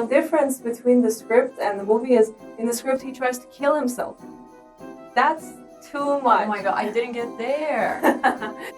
one difference between the script and the movie is in the script he tries to kill himself. That's too much. Oh my god, I didn't get there.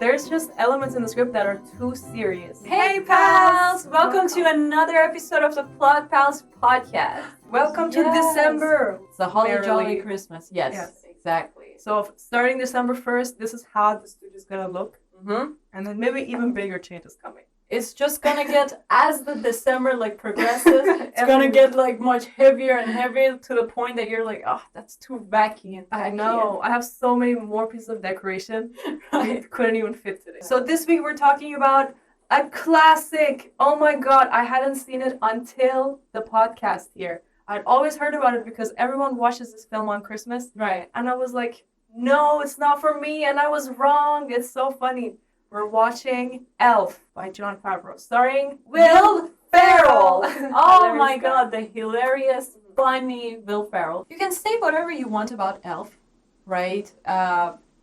There's just elements in the script that are too serious. Hey pals! Welcome to another episode of the Plot Pals podcast. Welcome to December. It's a holly Merrily. jolly Christmas. Yes, exactly. So starting December 1st, this is how the studio's gonna look. Mm-hmm. And then maybe even bigger changes coming. It's just gonna get, as the December progresses, it's gonna get much heavier and heavier to the point that you're like, oh, that's too wacky and I know. I have so many more pieces of decoration. It couldn't even fit today. So this week we're talking about a classic. Oh my god, I hadn't seen it until the podcast here. I'd always heard about it because everyone watches this film on Christmas. Right. And I was like, no, it's not for me. And I was wrong. It's so funny. We're watching Elf by Jon Favreau, starring Will Ferrell. Oh Hilarious my guy. god, the hilarious, funny Will Ferrell. You can say whatever you want about Elf, right?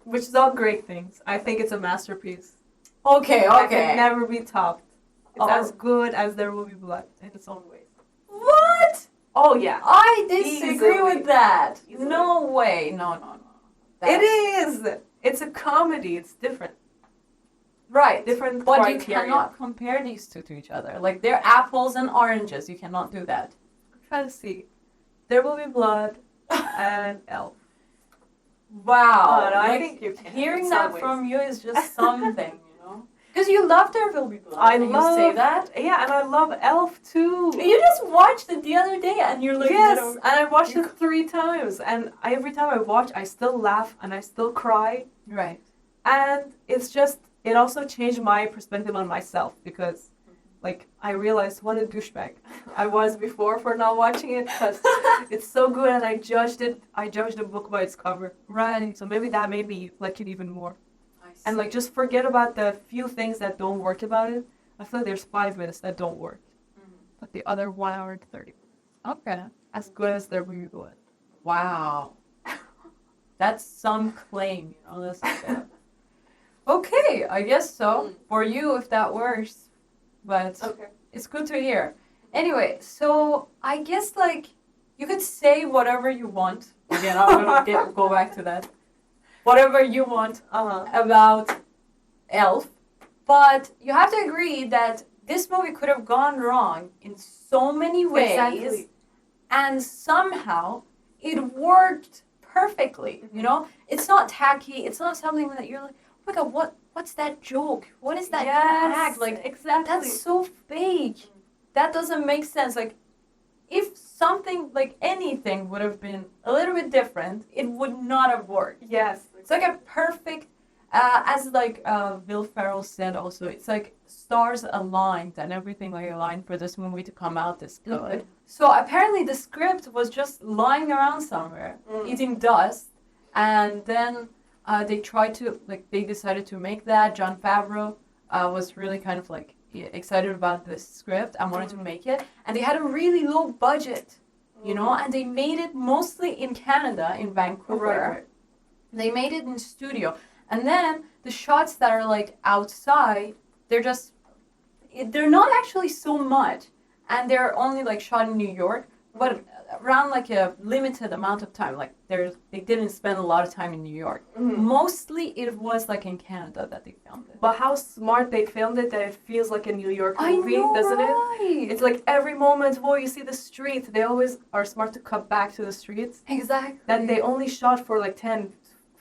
Which is all great things. I think it's a masterpiece. Okay. It can never be topped. It's Oh. as good as There Will Be Blood in its own way. What? Oh yeah. I disagree Easily. with that. Easily. No way. No. It is. It's a comedy. It's different. Right. Different But you criteria. cannot compare these two to each other. Like, they're apples and oranges. You cannot do that. Try to see. There Will Be Blood and Elf. Wow. No, I like, think you can. hearing in that some from ways. you is just something, you know? Because you love There Will Be Blood. I and love. you say that. Yeah, and I love Elf too. You just watched it the other day and you're like, Yes, you know, and I watched it 3 times, and every time I watch, I still laugh and I still cry, right. and it's just, it also changed my perspective on myself because, I realized what a douchebag I was before for not watching it because it's so good, and I judged the book by its cover. Right. So maybe that made me like it even more. I see. And just forget about the few things that don't work about it. I feel like there's 5 minutes that don't work, but the other 1 hour and 30. Okay. As good as There Will Be Blood. Wow. That's some claim, you know. That's okay, I guess so. For you, if that works. But Okay. it's good to hear. Anyway, so I guess you could say whatever you want. Again, I'm gonna go back to that. Whatever you want about Elf. But you have to agree that this movie could have gone wrong in so many ways. Exactly. And somehow it worked perfectly, you know? It's not tacky. It's not something that you're like, oh my god, what's that joke? What is that kind of act? Exactly. That's so fake. That doesn't make sense. If something, anything would have been a little bit different, it would not have worked. Yes. It's like a perfect, as Will Ferrell said also, it's like stars aligned and everything aligned for this movie to come out this good. So apparently the script was just lying around somewhere, eating dust, and then they tried to, they decided to make that. Jon Favreau was really kind of excited about this script and wanted to make it. And they had a really low budget, you know, and they made it mostly in Canada, in Vancouver. Right. They made it in studio. And then the shots that are outside, they're not actually so much. And they're only shot in New York, but around a limited amount of time. They didn't spend a lot of time in New York. Mostly it was in Canada that they filmed it. But how smart they filmed it that it feels like a New York I movie, know, doesn't right? it? It's every moment, you see the streets. They always are smart to cut back to the streets. Exactly. That they only shot for 10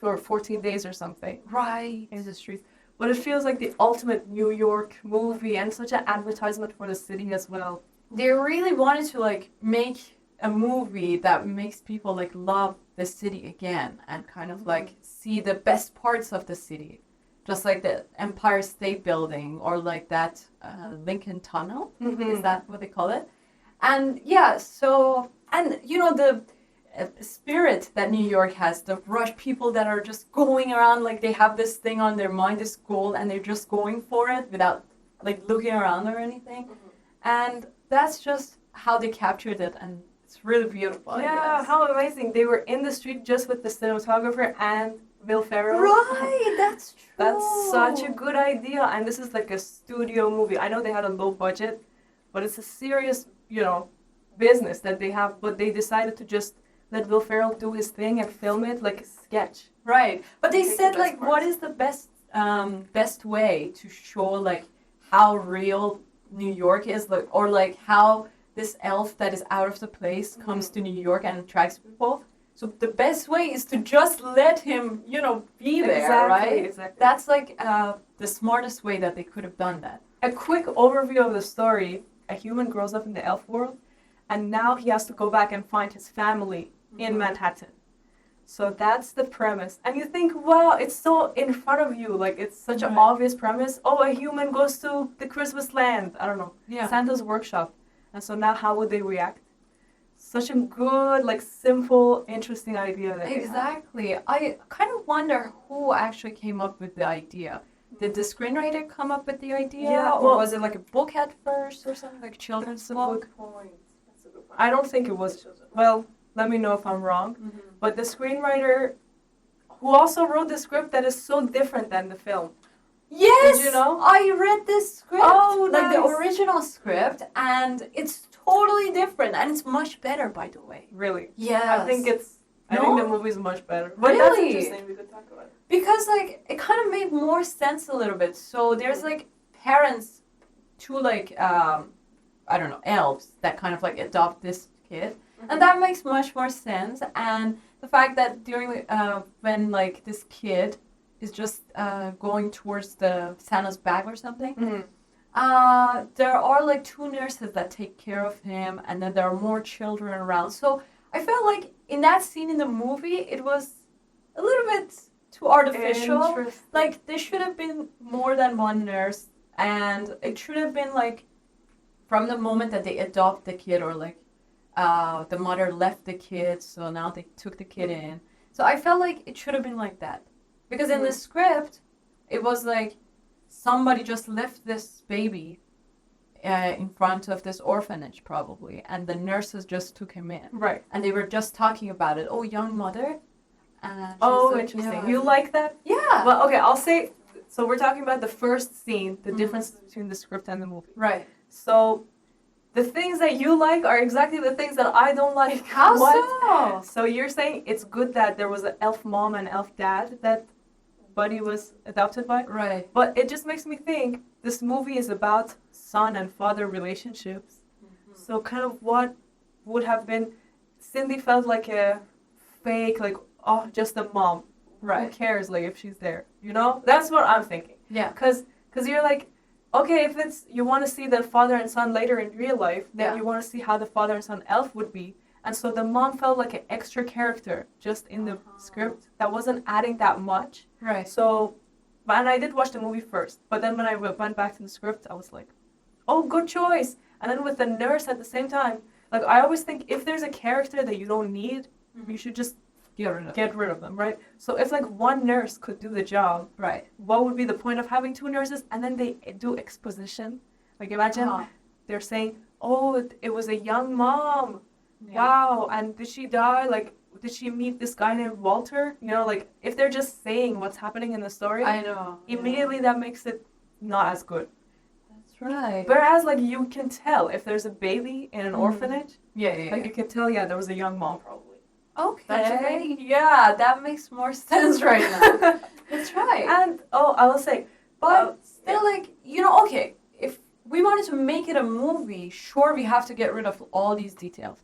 or 14 days or something Right. in the streets. But it feels like the ultimate New York movie and such an advertisement for the city as well. They really wanted to make a movie that makes people love the city again and kind of see the best parts of the city, just like the Empire State Building or that Lincoln Tunnel. Is that what they call it? And yeah, so, and you know, the spirit that New York has, the rush, people that are just going around they have this thing on their mind, this goal, and they're just going for it without looking around or anything. And that's just how they captured it, and it's really beautiful. Yeah, how amazing. They were in the street just with the cinematographer and Will Ferrell. Right, that's true. That's such a good idea. And this is a studio movie. I know they had a low budget, but it's a serious, business that they have, but they decided to just let Will Ferrell do his thing and film it like a sketch. Right. But they Take the said best like, parts. what is the best way to show like how real New York is, like, or like how this elf that is out of the place comes to New York and attracts people. So the best way is to just let him, be there, Exactly, right? exactly. That's like the smartest way that they could have done that. A quick overview of the story: a human grows up in the elf world, and now he has to go back and find his family in Manhattan. So that's the premise. And you think, wow, it's so in front of you. Like, it's such an Right. obvious premise. Oh, a human goes to the Christmas land. I don't know. Yeah. Santa's workshop. And so now how would they react? Such a good, like, simple, interesting idea. That Exactly. I kind of wonder who actually came up with the idea. Did the screenwriter come up with the idea? Yeah, Or well- was it like a book at first or something, like a children's book? I don't think it was. Well, let me know if I'm wrong. But the screenwriter, who also wrote the script that is so different than the film. Yes! Did you know? I read this script. Oh, Like the nice. original script, and it's totally different, and it's much better, by the way. Really. Yeah. I think it's. I No? think the movie's much better. But that's Really? interesting. We could talk about it. Because like it kind of made more sense a little bit. So there's like parents, two like I don't know, elves that kind of like adopt this kid, and that makes much more sense. And the fact that during when like this kid is just going towards the Santa's bag or something, there are like two nurses that take care of him, and then there are more children around. So I felt like in that scene in the movie, it was a little bit too artificial. Interesting. Like there should have been more than one nurse, and it should have been like from the moment that they adopt the kid, or like the mother left the kid, so now they took the kid in. So I felt like it should have been like that, because in the script, it was like somebody just left this baby in front of this orphanage probably, and the nurses just took him in, Right. and they were just talking about it. Oh, young mother. And she's Oh, like, interesting. yeah. You like that? Yeah. Well, okay, I'll say. So we're talking about the first scene, the difference between the script and the movie. Right. So the things that you like are exactly the things that I don't like. How What? so? So you're saying it's good that there was an elf mom and elf dad that Buddy was adopted by? Right. But it just makes me think this movie is about son and father relationships. So kind of what would have been, Cindy felt like a fake, like, oh, just a mom. Who Right. cares, like, if she's there? You know? That's what I'm thinking. Yeah. Because you're like, okay, if it's, you want to see the father and son later in real life, then Yeah. you want to see how the father and son elf would be. And so the mom felt like an extra character just in the script that wasn't adding that much. Right. So, and I did watch the movie first, but then when I went back to the script, I was like, oh, good choice. And then with the nurse at the same time, like, I always think if there's a character that you don't need, you should just get rid of them, right? So if like one nurse could do the job, Right. what would be the point of having two nurses? And then they do exposition. Like, imagine they're saying, oh, it was a young mom. Yeah. Wow. And did she die? Like, did she meet this guy named Walter? You know, like, if they're just saying what's happening in the story, I know. immediately that makes it not as good. That's right. Whereas, like, you can tell if there's a baby in an orphanage, yeah. like, you can tell, yeah, there was a young mom probably. Don't you Okay. think? Yeah, that makes more sense right now. That's right. And, oh, I will say, But still, like, okay, if we wanted to make it a movie, sure, we have to get rid of all these details.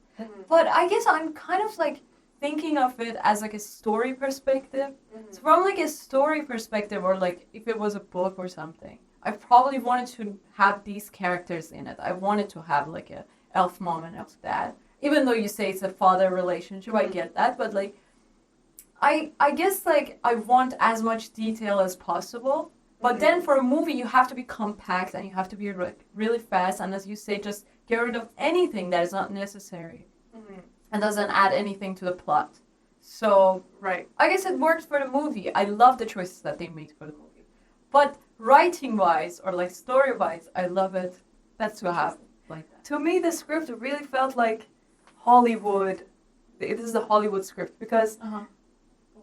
But I guess I'm kind of like thinking of it as like a story perspective. So from like a story perspective, or like if it was a book or something, I probably wanted to have these characters in it. I wanted to have like a elf mom and elf dad. Even though you say it's a father relationship, I get that. But like, I guess like I want as much detail as possible. But then for a movie, you have to be compact and you have to be really fast. And as you say, just get rid of anything that is not necessary and doesn't add anything to the plot. So Right. I guess it worked for the movie. I love the choices that they made for the movie. But writing-wise or like story-wise, I love it. That's what happened. Like that. To me, the script really felt like Hollywood. It is a Hollywood script because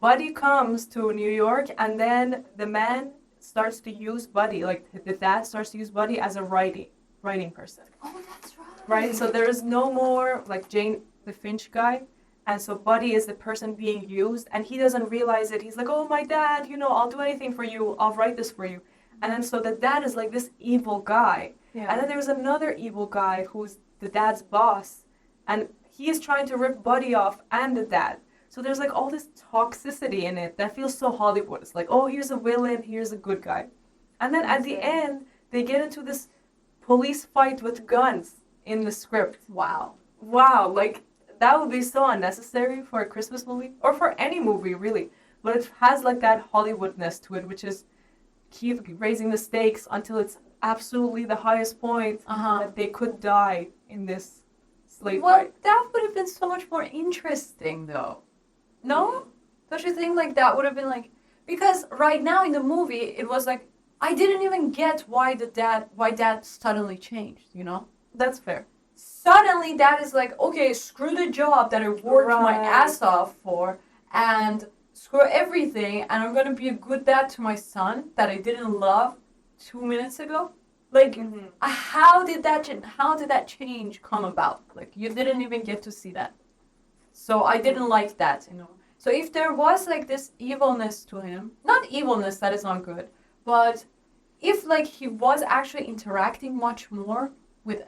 Buddy comes to New York and then the man starts to use Buddy, like the dad starts to use Buddy as a writing person. Oh, that's right. right? So there is no more like Jane the Finch guy. And so Buddy is the person being used, and he doesn't realize it. He's like, oh, my dad, I'll do anything for you. I'll write this for you. And then so the dad is like this evil guy. Yeah. And then there's another evil guy who's the dad's boss. And he is trying to rip Buddy off and the dad. So there's like all this toxicity in it that feels so Hollywood. It's like, oh, here's a villain, here's a good guy. And then at the end, they get into this police fight with guns in the script. Wow. Wow, like, that would be so unnecessary for a Christmas movie, or for any movie, really. But it has, like, that Hollywoodness to it, which is keep raising the stakes until it's absolutely the highest point that they could die in this slave fight. That would have been so much more interesting, though. No? Don't you think, like, that would have been, like... Because right now in the movie, it was, like, I didn't even get why dad suddenly changed, That's fair. Suddenly, dad is like, okay, screw the job that I worked my ass off for, and screw everything, and I'm gonna be a good dad to my son that I didn't love 2 minutes ago. Like, how did that change come about? Like, you didn't even get to see that. So I didn't like that, So if there was, like, this evilness to him, not evilness, that is not good, but if, like, he was actually interacting much more with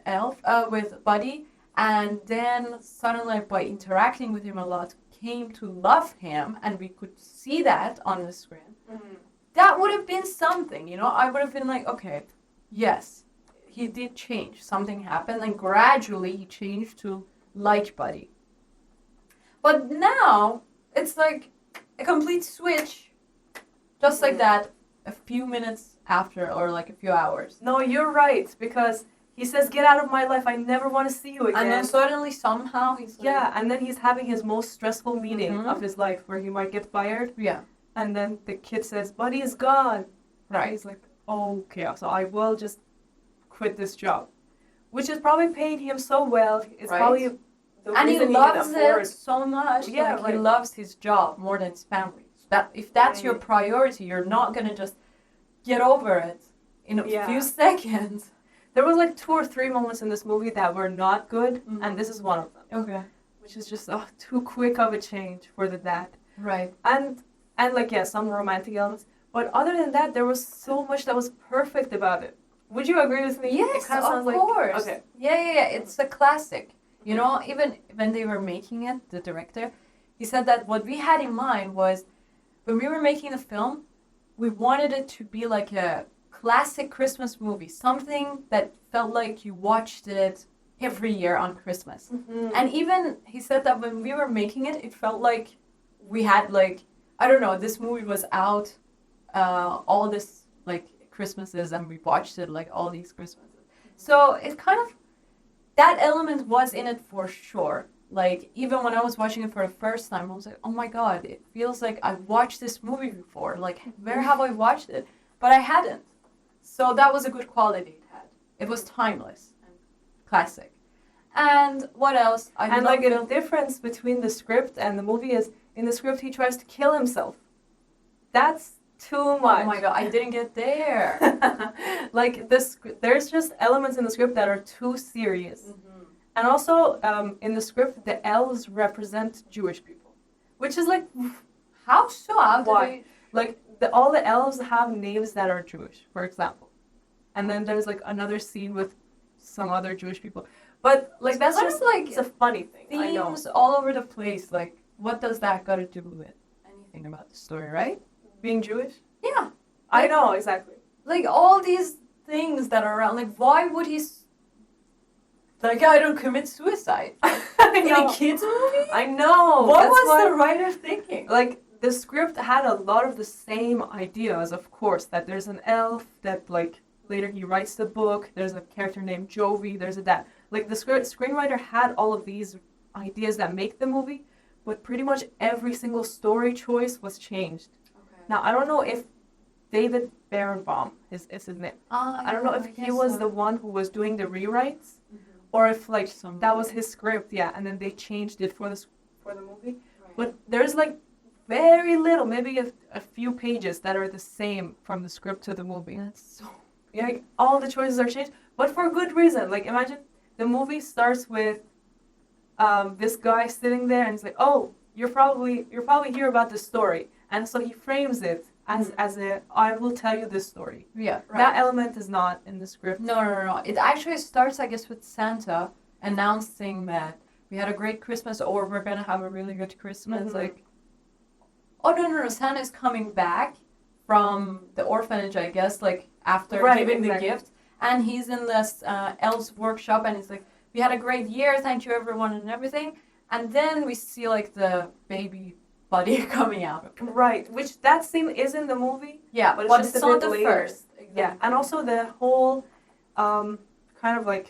with Buddy, and then suddenly by interacting with him a lot, came to love him, and we could see that on the screen, that would have been something, I would have been like, okay, yes, he did change. Something happened, and gradually he changed to like Buddy. But now, it's like a complete switch, just like that, a few minutes after, or like a few hours. No, you're right, because he says, get out of my life, I never want to see you again. And then suddenly, somehow, he's like... Yeah, and then he's having his most stressful meeting of his life, where he might get fired. Yeah. And then the kid says, Buddy is gone. Right. He's like, okay, so I will just quit this job. Which is probably paying him so well. It's probably the and he reason loves can afford. it so much. Yeah, like, he loves his job more than his family. If that's your priority, you're not going to just get over it in a few seconds. There was like 2 or 3 moments in this movie that were not good, and this is one of them. Okay. Which is just too quick of a change for the dad. Right. And like, yeah, some romantic elements. But other than that, there was so much that was perfect about it. Would you agree with me? Yes, of course. Okay. Yeah. It's a classic. Even when they were making it, the director, he said that what we had in mind was, when we were making the film, we wanted it to be like a classic Christmas movie, something that felt like you watched it every year on Christmas. And even he said that when we were making it, it felt like we had, like, I don't know, this movie was out all this, like, Christmases, and we watched it like all these Christmases. So it kind of, that element was in it for sure. Like, even when I was watching it for the first time, I was like, oh my god, it feels like I've watched this movie before. Like, where have I watched it? But I hadn't. So that was a good quality it had. It was timeless and classic. And what else? And like, a difference between the script and the movie is, in the script he tries to kill himself. That's too much. Oh my god, I didn't get there. Like, there's just elements in the script that are too serious. And also, in the script, the elves represent Jewish people. Which is like, how so? Why? Like, all the elves have names that are Jewish, for example. And then there's like another scene with some other Jewish people. But like, that's just like, it's a funny thing. Themes all over the place. Like, what does that got to do with anything about the story, right? Being Jewish? Yeah. I know, exactly. Like, all these things that are around. Like, why would he... Like, I don't commit suicide. In a kid's movie? I know. What was the writer thinking? Like, the script had a lot of the same ideas, of course, that there's an elf, that, like, later he writes the book, there's a character named Jovi, there's a that. Like, the screenwriter had all of these ideas that make the movie, but pretty much every single story choice was changed. Okay. Now, I don't know if David Barenbaum is his name. I don't know if he was the one who was doing the rewrites, or if, like, that was his script, and then they changed it for the movie. Right. But there's, like, very little, maybe a few pages that are the same from the script to the movie. That's so... Like, all the choices are changed, but for good reason. Like, imagine the movie starts with this guy sitting there, and he's like, "Oh, you're probably here about this story," and so he frames it as a "I will tell you this story." Yeah, right. That element is not in the script. No. It actually starts, I guess, with Santa announcing that we had a great Christmas, or we're gonna have a really good Christmas. Like, oh no, Santa's coming back from the orphanage, I guess, like after giving the gift, and he's in this elf's workshop, and he's like, "We had a great year, thank you everyone," and everything. And then we see like the baby buddy coming out. Right, which that scene is in the movie. Yeah, but but it's it's a not bit the later. first. Exactly. Yeah, and also the whole kind of like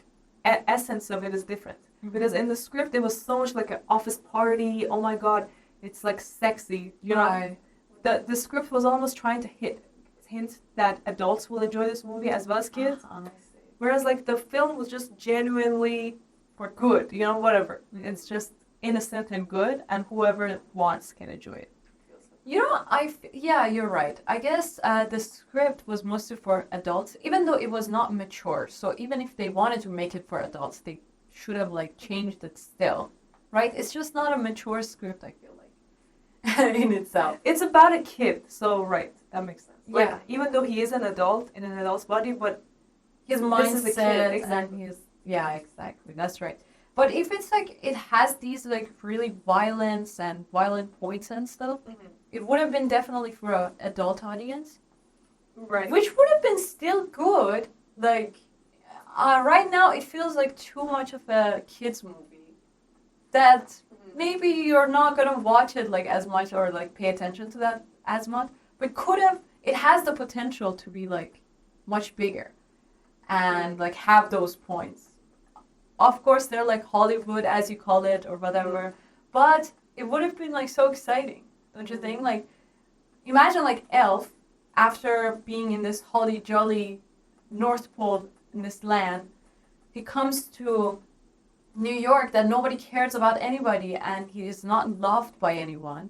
essence of it is different. Because in the script it was so much like an office party. Oh my god, it's like sexy. You know, the script was almost trying to hint that adults will enjoy this movie as well as kids. Honestly. Whereas like the film was just genuinely for good. You know, whatever. It's just innocent and good, and whoever wants can enjoy it. You know, yeah, you're right. I guess the script was mostly for adults, even though it was not mature. So even if they wanted to make it for adults, they should have like changed it still, right? It's just not a mature script, I feel like, in itself. It's about a kid, so right, that makes sense. Like, Yeah. even though he is an adult in an adult's body, but His this is a kid, mindset, exactly. and yeah, exactly. That's right. But if it's like it has these like really violent points and stuff, it would have been definitely for an adult audience, Right. which would have been still good. Like right now, it feels like too much of a kids movie that maybe you're not gonna watch it like as much or like pay attention to that as much. But it has the potential to be like much bigger and like have those points. Of course, they're like Hollywood, as you call it, or whatever. But it would have been like so exciting, don't you think? Like, imagine like Elf, after being in this holly jolly North Pole in this land, he comes to New York that nobody cares about anybody, and he is not loved by anyone,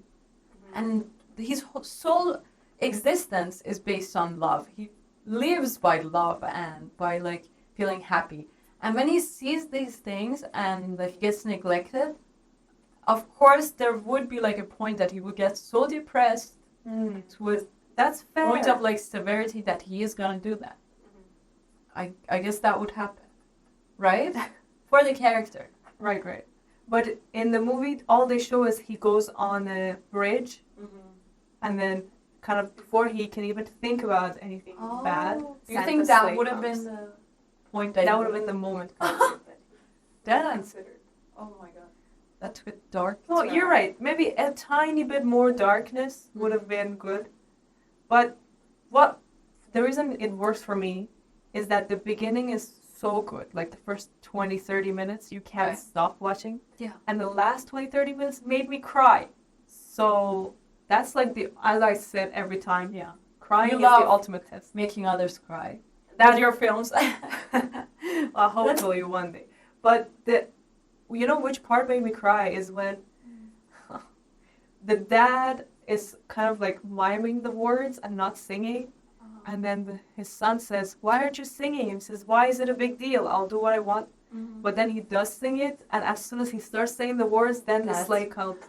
and his sole existence is based on love. He lives by love and by like feeling happy. And when he sees these things and like, he gets neglected, of course there would be like a point that he would get so depressed to a That's fair. point of like severity that he is gonna do that. I guess that would happen, right? For the character. Right. But in the movie, all they show is he goes on a bridge, and then kind of before he can even think about anything bad. Do you think that would have been the point that would have been the moment? That I considered. Oh my god. That's a bit dark. Oh, you're right. Maybe a tiny bit more darkness would have been good. But the reason it works for me is that the beginning is so good. Like the first 20, 30 minutes, you can't stop watching. Yeah. And the last 20, 30 minutes made me cry. So that's like as I said every time, Yeah. crying You is love the ultimate test. making others cry. That's With your films. Well, hopefully one day. But you know which part made me cry is when the dad is kind of like miming the words and not singing. And then his son says, "Why aren't you singing?" He says, "Why is it a big deal? I'll do what I want." But then he does sing it, and as soon as he starts saying the words, then the sleigh comes.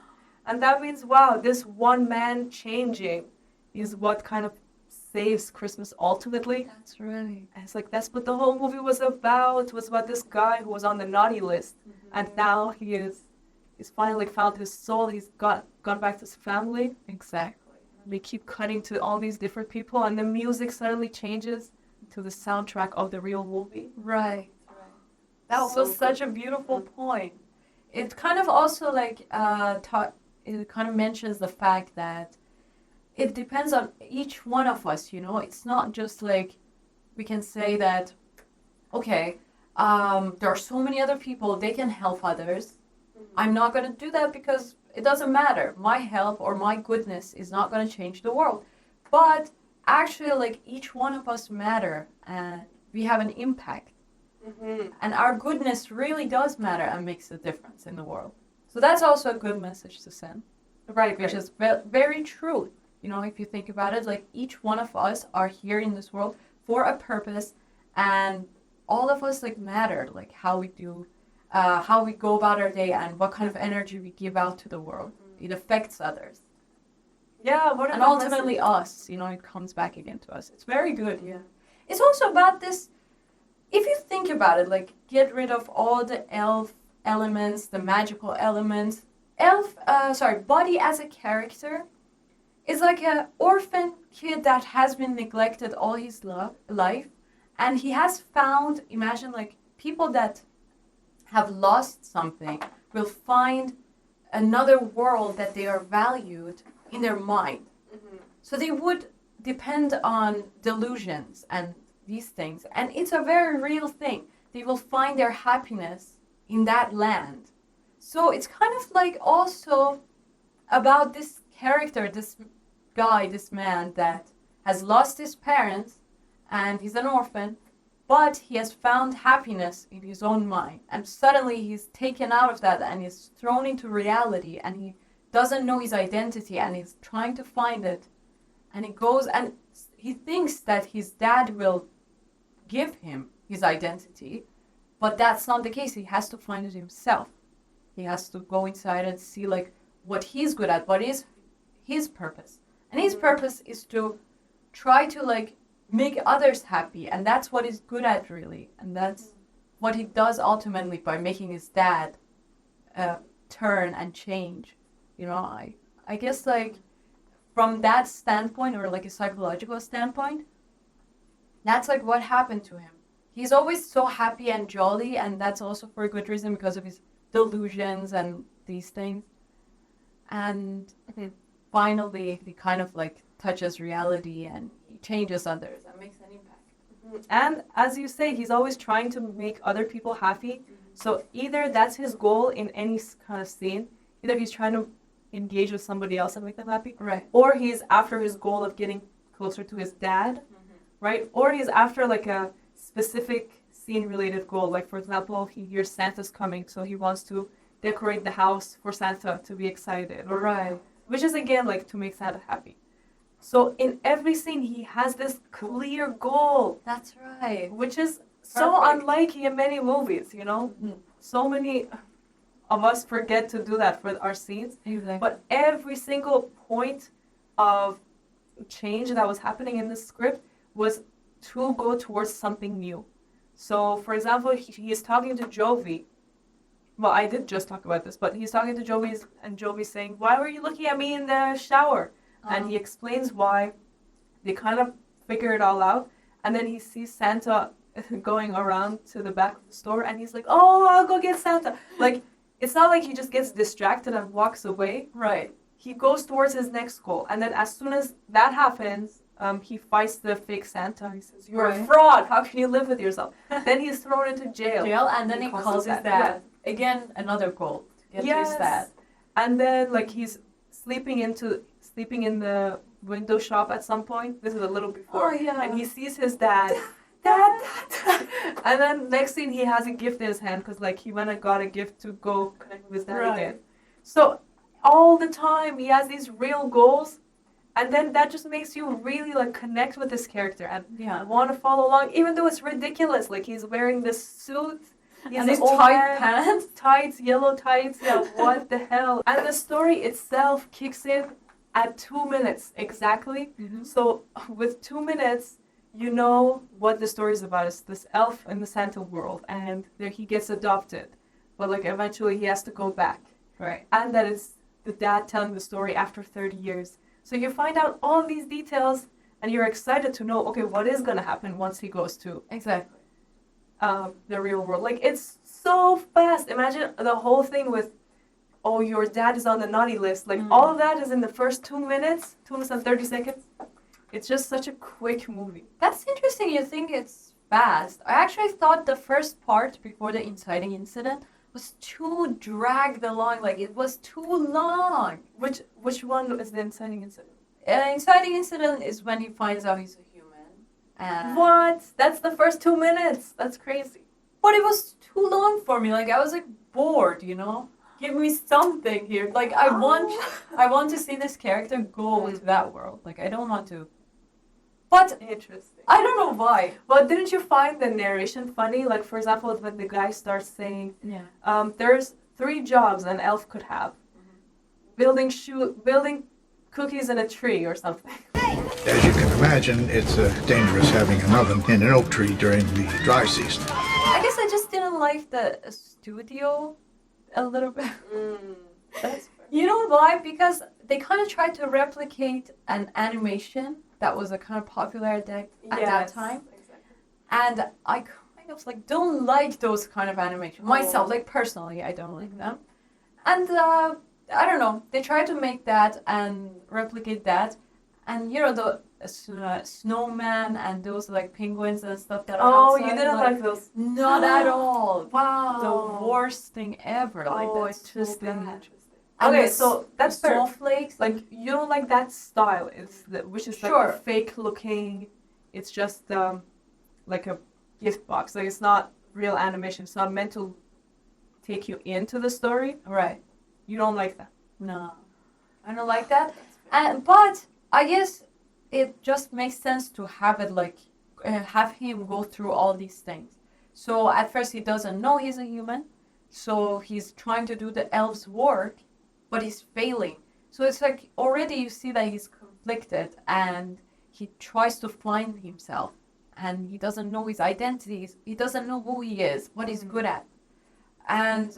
And that means, wow, this one man changing is what kind of saves Christmas ultimately. That's really. And it's like, that's what the whole movie was about. It was about this guy who was on the naughty list. And now he's finally found his soul. He's gone back to his family. Exactly. We keep cutting to all these different people, and the music suddenly changes to the soundtrack of the real movie. Right. That was So such a beautiful point. It kind of also like it kind of mentions the fact that it depends on each one of us, you know. It's not just like we can say that, okay, there are so many other people, they can help others. I'm not going to do that because it doesn't matter. My help or my goodness is not going to change the world. But actually, like, each one of us matter, and we have an impact. And our goodness really does matter and makes a difference in the world. So that's also a good message to send. Right, Which is very true. You know, if you think about it, like, each one of us are here in this world for a purpose, and all of us like matter, like how we do, how we go about our day, and what kind of energy we give out to the world. It affects others, Yeah, what and ultimately us. You know, it comes back again to us. It's very good. Yeah, it's also about this. If you think about it, like get rid of all the elf elements, the magical elements. Buddy as a character is like an orphan kid that has been neglected all his life, and he has found. Imagine like people that have lost something will find another world that they are valued in their mind. Mm-hmm. So they would depend on delusions and these things, and it's a very real thing. They will find their happiness in that land. So it's kind of like also about this character, this guy, this man that has lost his parents and he's an orphan, but he has found happiness in his own mind, and suddenly he's taken out of that and is thrown into reality, and he doesn't know his identity and he's trying to find it, and he goes and he thinks that his dad will give him his identity, but that's not the case. He has to find it himself. He has to go inside and see like what he's good at, what is his purpose, and his purpose is to try to like make others happy, and that's what he's good at really, and that's what he does ultimately by making his dad turn and change. You know, I guess like from that standpoint, or like a psychological standpoint, that's like what happened to him. He's always so happy and jolly, and that's also for a good reason because of his delusions and these things. And finally he kind of like touches reality and he changes others and makes an impact. And as you say, he's always trying to make other people happy. So either that's his goal in any kind of scene, either he's trying to engage with somebody else and make them happy, right? Or he's after his goal of getting closer to his dad, right? Or he's after like a specific scene related goal. Like for example, he hears Santa's coming, so he wants to decorate the house for Santa to be excited, or right, which is again like to make Santa happy. So in every scene he has this clear goal. That's right. Which is so unlike in many movies, you know? Mm-hmm. So many of us forget to do that for our scenes. Exactly. But every single point of change that was happening in the script was to go towards something new. So for example, he is talking to Jovi. Well, I did just talk about this, but he's talking to Jovi, and Jovi's saying, "Why were you looking at me in the shower?" And he explains why. They kind of figure it all out. And then he sees Santa going around to the back of the store, and he's like, "Oh, I'll go get Santa." Like, it's not like he just gets distracted and walks away. Right. He goes towards his next goal. And then as soon as that happens, he fights the fake Santa. He says, "You're a fraud. How can you live with yourself?" Then he's thrown into jail. And then he calls his dad. Again, another goal. Get to his dad. And then, like, he's sleeping in the window shop at some point. This is a little before. Oh, yeah. And he sees his dad. Dad. And then next thing he has a gift in his hand because, like, he went and got a gift to go connect with his dad again. So all the time he has these real goals. And then that just makes you really, like, connect with this character and want to follow along, even though it's ridiculous. Like, he's wearing this suit. And these tight pants. Tights, yellow tights. Yeah, what the hell? And the story itself kicks in at 2 minutes exactly. Mm-hmm. So with 2 minutes, you know what the story is about. It's this elf in the Santa world, and there he gets adopted. But, like, eventually he has to go back. Right. And that is the dad telling the story after 30 years. So you find out all these details, and you're excited to know, okay, what is going to happen once he goes to the real world. Like, it's so fast. Imagine the whole thing with, oh, your dad is on the naughty list. Like, all of that is in the first 2 minutes, 2 minutes and 30 seconds. It's just such a quick movie. That's interesting. You think it's fast. I actually thought the first part before the inciting incident was too dragged along. Like, it was too long. Which one is the inciting incident? Inciting incident is when he finds out he's a human. What? That's the first 2 minutes. That's crazy. But it was too long for me. Like, I was like bored, you know? Give me something here. Like, I want to see this character go into that world. Like, I don't want to But Interesting. I don't know why. Well, didn't you find the narration funny? Like, for example, when the guy starts saying, Yeah. there's 3 jobs an elf could have. Building cookies in a tree or something. As you can imagine, it's dangerous having an oven in an oak tree during the dry season. I guess I just didn't like the studio a little bit. That's fair. You know why? Because they kind of tried to replicate an animation that was a kind of popular at that time. Exactly. And I kind of like don't like those kind of animation myself. Like personally, I don't like them. And I don't know. They tried to make that and replicate that, and you know the snowman and those like penguins and stuff that are Oh, outside, you didn't like those? Not at all. Wow. The worst thing ever. Like Oh, that's it's just so bad. and Okay, the so that's fair. snowflakes. Like, you don't like that style, which is like Sure. fake looking. It's just like a gift box. Like, it's not real animation. It's not meant to take you into the story. Right. You don't like that. No, I don't like that. But I guess it just makes sense to have it like have him go through all these things. So at first he doesn't know he's a human, so he's trying to do the elf's work, but he's failing. So it's like already you see that he's conflicted and he tries to find himself and he doesn't know his identity. He doesn't know who he is, what he's good at. And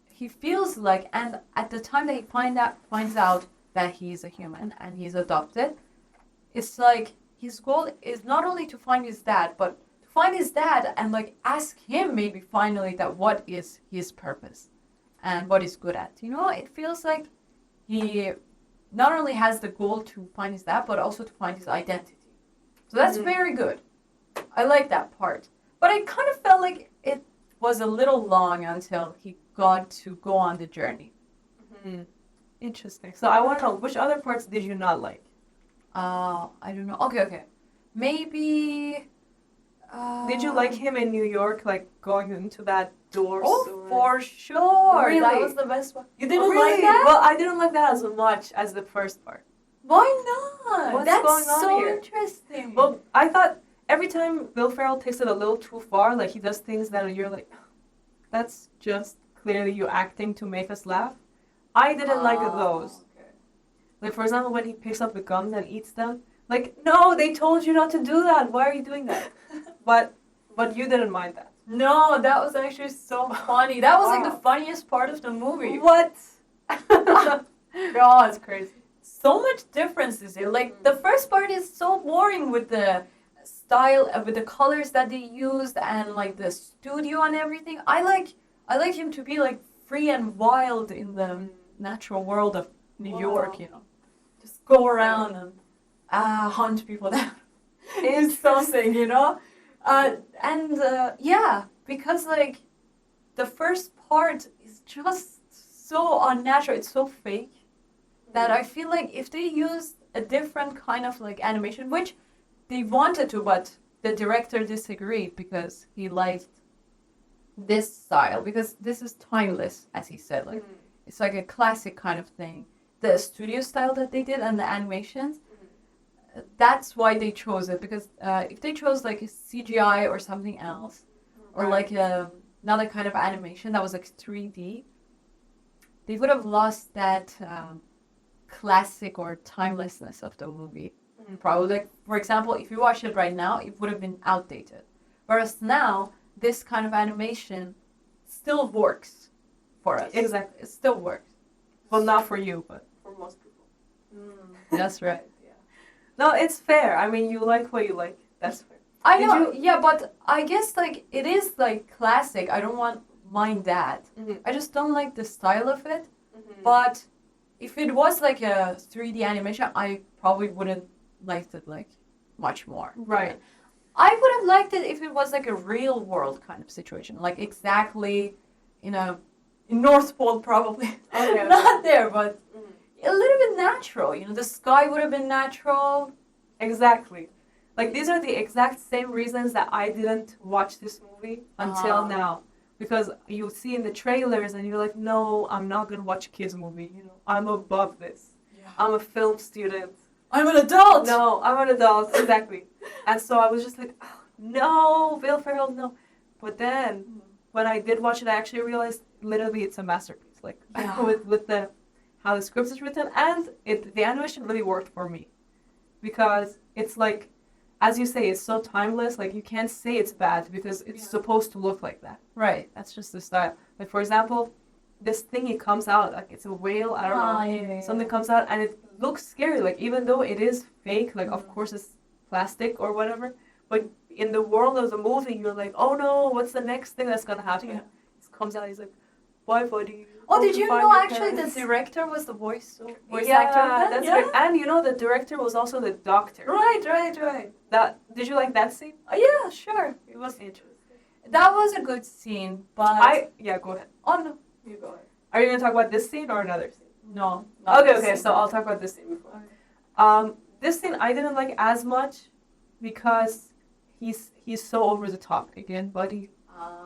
he feels like, and at the time that he finds out that he's a human and he's adopted, it's like his goal is not only to find his dad, but to find his dad and like ask him maybe finally that what is his purpose and what he's good at. You know, it feels like he not only has the goal to find his dad, but also to find his identity. So that's very good. I like that part. But I kind of felt like it was a little long until he got to go on the journey. Interesting. So I want to know, which other parts did you not like? I don't know. Okay. Maybe. Did you like him in New York, like going into that door? Oh, for sure. Really? That was the best one. You didn't Really? like that? Well, I didn't like that as much as the first part. Why not? What's That's going on so here? interesting. Well, I thought every time Will Ferrell takes it a little too far, like he does things that you're like, that's just clearly you acting to make us laugh. I didn't like those. Okay. Like, for example, when he picks up the gums and eats them. Like, no, they told you not to do that. Why are you doing that? But you didn't mind that. No, that was actually so funny. That was like Wow. the funniest part of the movie. What? God, it's crazy. So much difference is here. Like the first part is so boring with the style, with the colors that they used, and like the studio and everything. I like him to be like free and wild in the natural world of New York. You know, just go around and hunt people down. It's something, you know. Yeah, because like the first part is just so unnatural. It's so fake that I feel like if they used a different kind of like animation, which they wanted to, but the director disagreed because he liked this style because this is timeless, as he said. Like it's like a classic kind of thing. The studio style that they did and the animations. That's why they chose it, because if they chose like a CGI or something else, or like another kind of animation that was like 3D, they would have lost that classic or timelessness of the movie. Probably, like, for example, if you watch it right now, it would have been outdated. Whereas now, this kind of animation still works for us. Exactly. It still works. Well, not for you, but for most people. That's right. No, it's fair. I mean, you like what you like. That's fair. I Did know, you- yeah, but I guess like it is like classic. I don't mind that. I just don't like the style of it. But if it was like a 3D animation, I probably wouldn't liked it like much more. Right. I would have liked it if it was like a real world kind of situation, like exactly in North Pole probably. Okay. Not there, but a little bit natural. You know, the sky would have been natural. Exactly. Like, these are the exact same reasons that I didn't watch this movie until now. Because you see in the trailers and you're like, no, I'm not going to watch a kids movie. You know, I'm above this. Yeah. I'm a film student. I'm an adult. No, I'm an adult, exactly. And so I was just like, oh, no, Will Ferrell, no. But then when I did watch it, I actually realized literally it's a masterpiece. Like Yeah. with the how the script is written, and the animation really worked for me because it's like, as you say, it's so timeless. Like you can't say it's bad because it's supposed to look like that. Right. That's just the style. Like for example, this thingy comes out like it's a whale. I don't know. Yeah. Something comes out and it looks scary. Like even though it is fake, like of course it's plastic or whatever. But in the world of the movie, you're like, oh no, what's the next thing that's gonna happen? Yeah. It comes out. He's like, bye, buddy. Oh, Hope did you find know your actually the parents." director was the voice actor of Yeah, that? that's Yeah. right. And you know the director was also the doctor. Right. That did you like that scene? Oh, yeah, sure. It was interesting. That was a good scene, but Go ahead. oh no, you go ahead. Are you gonna talk about this scene or another scene? No. not Okay, this okay. scene. So I'll talk about this scene before. Okay. This scene I didn't like as much because he's so over the top again. Buddy,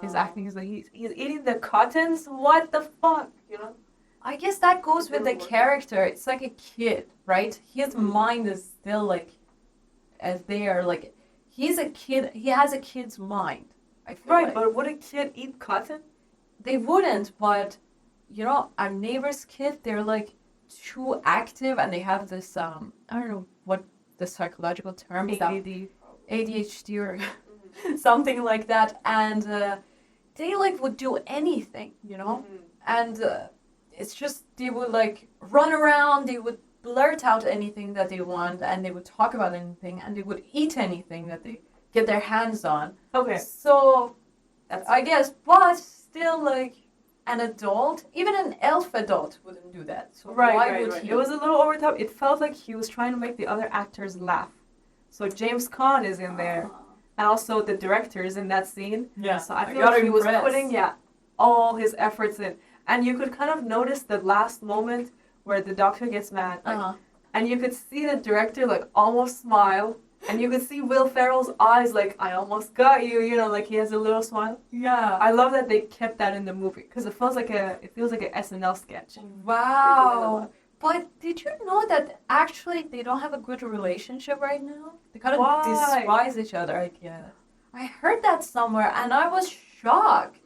his acting is like he's eating the cottons. What the fuck, you know? I guess that goes with the character. It's like a kid, right? His mind is still like, as they are like, he's a kid. He has a kid's mind. I feel Right, like. but would a kid eat cotton? They wouldn't, but you know, our neighbor's kid, they're like too active and they have this I don't know what the psychological term is. ADHD or something like that, and they like would do anything, you know, and it's just they would like run around, they would blurt out anything that they want, and they would talk about anything, and they would eat anything that they get their hands on. Okay. So That's I guess, but still like an adult, even an elf adult wouldn't do that. So why would he? It was a little over the top. It felt like he was trying to make the other actors laugh. So James Caan is in there, and also the director is in that scene. Yeah. So I feel gotta like he was impress. putting all his efforts in, and you could kind of notice the last moment where the doctor gets mad, like, and you could see the director like almost smile. And you could see Will Ferrell's eyes like, I almost got you, you know, like he has a little smile. Yeah. I love that they kept that in the movie because it feels like an SNL sketch. Wow. But did you know that actually they don't have a good relationship right now? They kind of Why? despise each other, I guess. I heard that somewhere and I was shocked.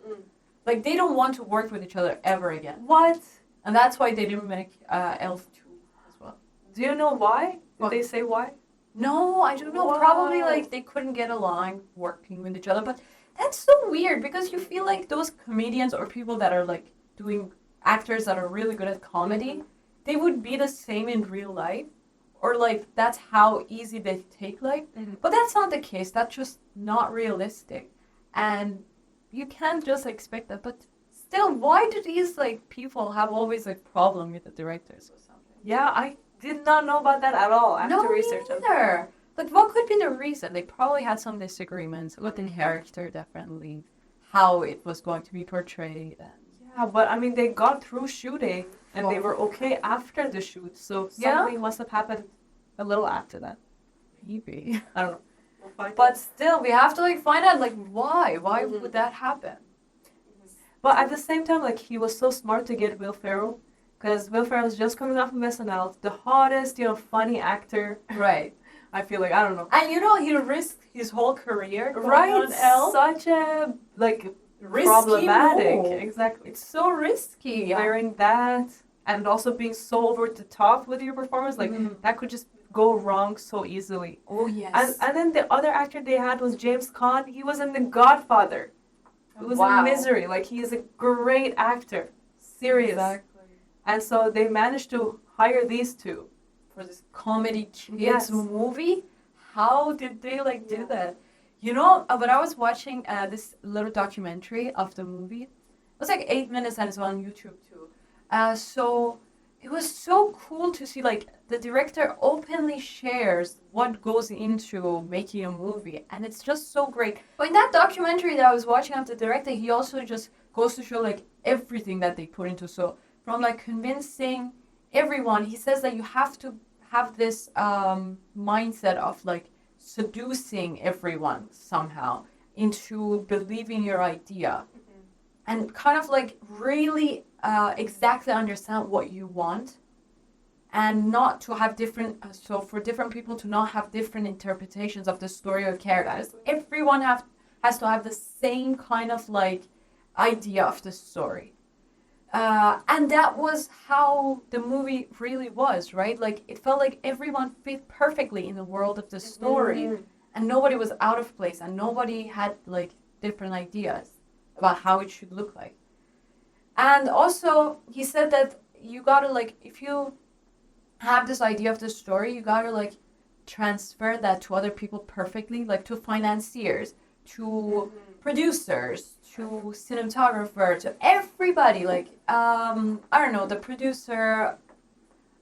Like they don't want to work with each other ever again. What? And that's why they didn't make Elf 2 as well. Do you know why? Did What? they say why? No, I don't know. Wow. Probably like they couldn't get along working with each other. But that's so weird because you feel like those comedians or people that are like doing actors that are really good at comedy, they would be the same in real life. Or like that's how easy they take life. But that's not the case. That's just not realistic. And you can't just expect that. But still, why do these like people have always like problem with the directors or something? Yeah, I did not know about that at all. I have to research it. Either. Like, what could be the reason? They probably had some disagreements with the character, definitely, how it was going to be portrayed. Yeah, but I mean, they got through shooting and they were okay after the shoot. So Yeah? something must have happened a little after that. Maybe. I don't know. We'll find out. But still, we have to like find out like why. Why would that happen? But at the same time, like he was so smart to get Will Ferrell, because Will Ferrell's just coming off of SNL, the hottest, funny actor. Right. I feel like I don't know. And you know, he risked his whole career going Right, on Elf. such a Risky problematic. move. Exactly. It's so risky. Wearing that and also being so over the top with your performance, like that could just go wrong so easily. Oh yes. And then the other actor they had was James Caan. He was in The Godfather. It was Wow. in Misery. Like he is a great actor. Serious. Exactly. And so they managed to hire these two. For this comedy kids Yes. movie. How did they like do that? You know, when I was watching this little documentary of the movie, it was like 8 minutes and it's on YouTube too. So it was so cool to see like the director openly shares what goes into making a movie, and it's just so great. But in that documentary that I was watching of the director, he also just goes to show like everything that they put into. So from like convincing everyone, he says that you have to have this mindset of like seducing everyone somehow into believing your idea, and kind of like really exactly understand what you want and not to have different, so for different people to not have different interpretations of the story or characters. Everyone has to have the same kind of like idea of the story. And that was how the movie really was, right? Like, it felt like everyone fit perfectly in the world of the story, and nobody was out of place, and nobody had like different ideas about how it should look like. And also, he said that you gotta like, if you have this idea of the story, you gotta like transfer that to other people perfectly, like to financiers, to producers, to cinematographer, to everybody. Like, I don't know, the producer,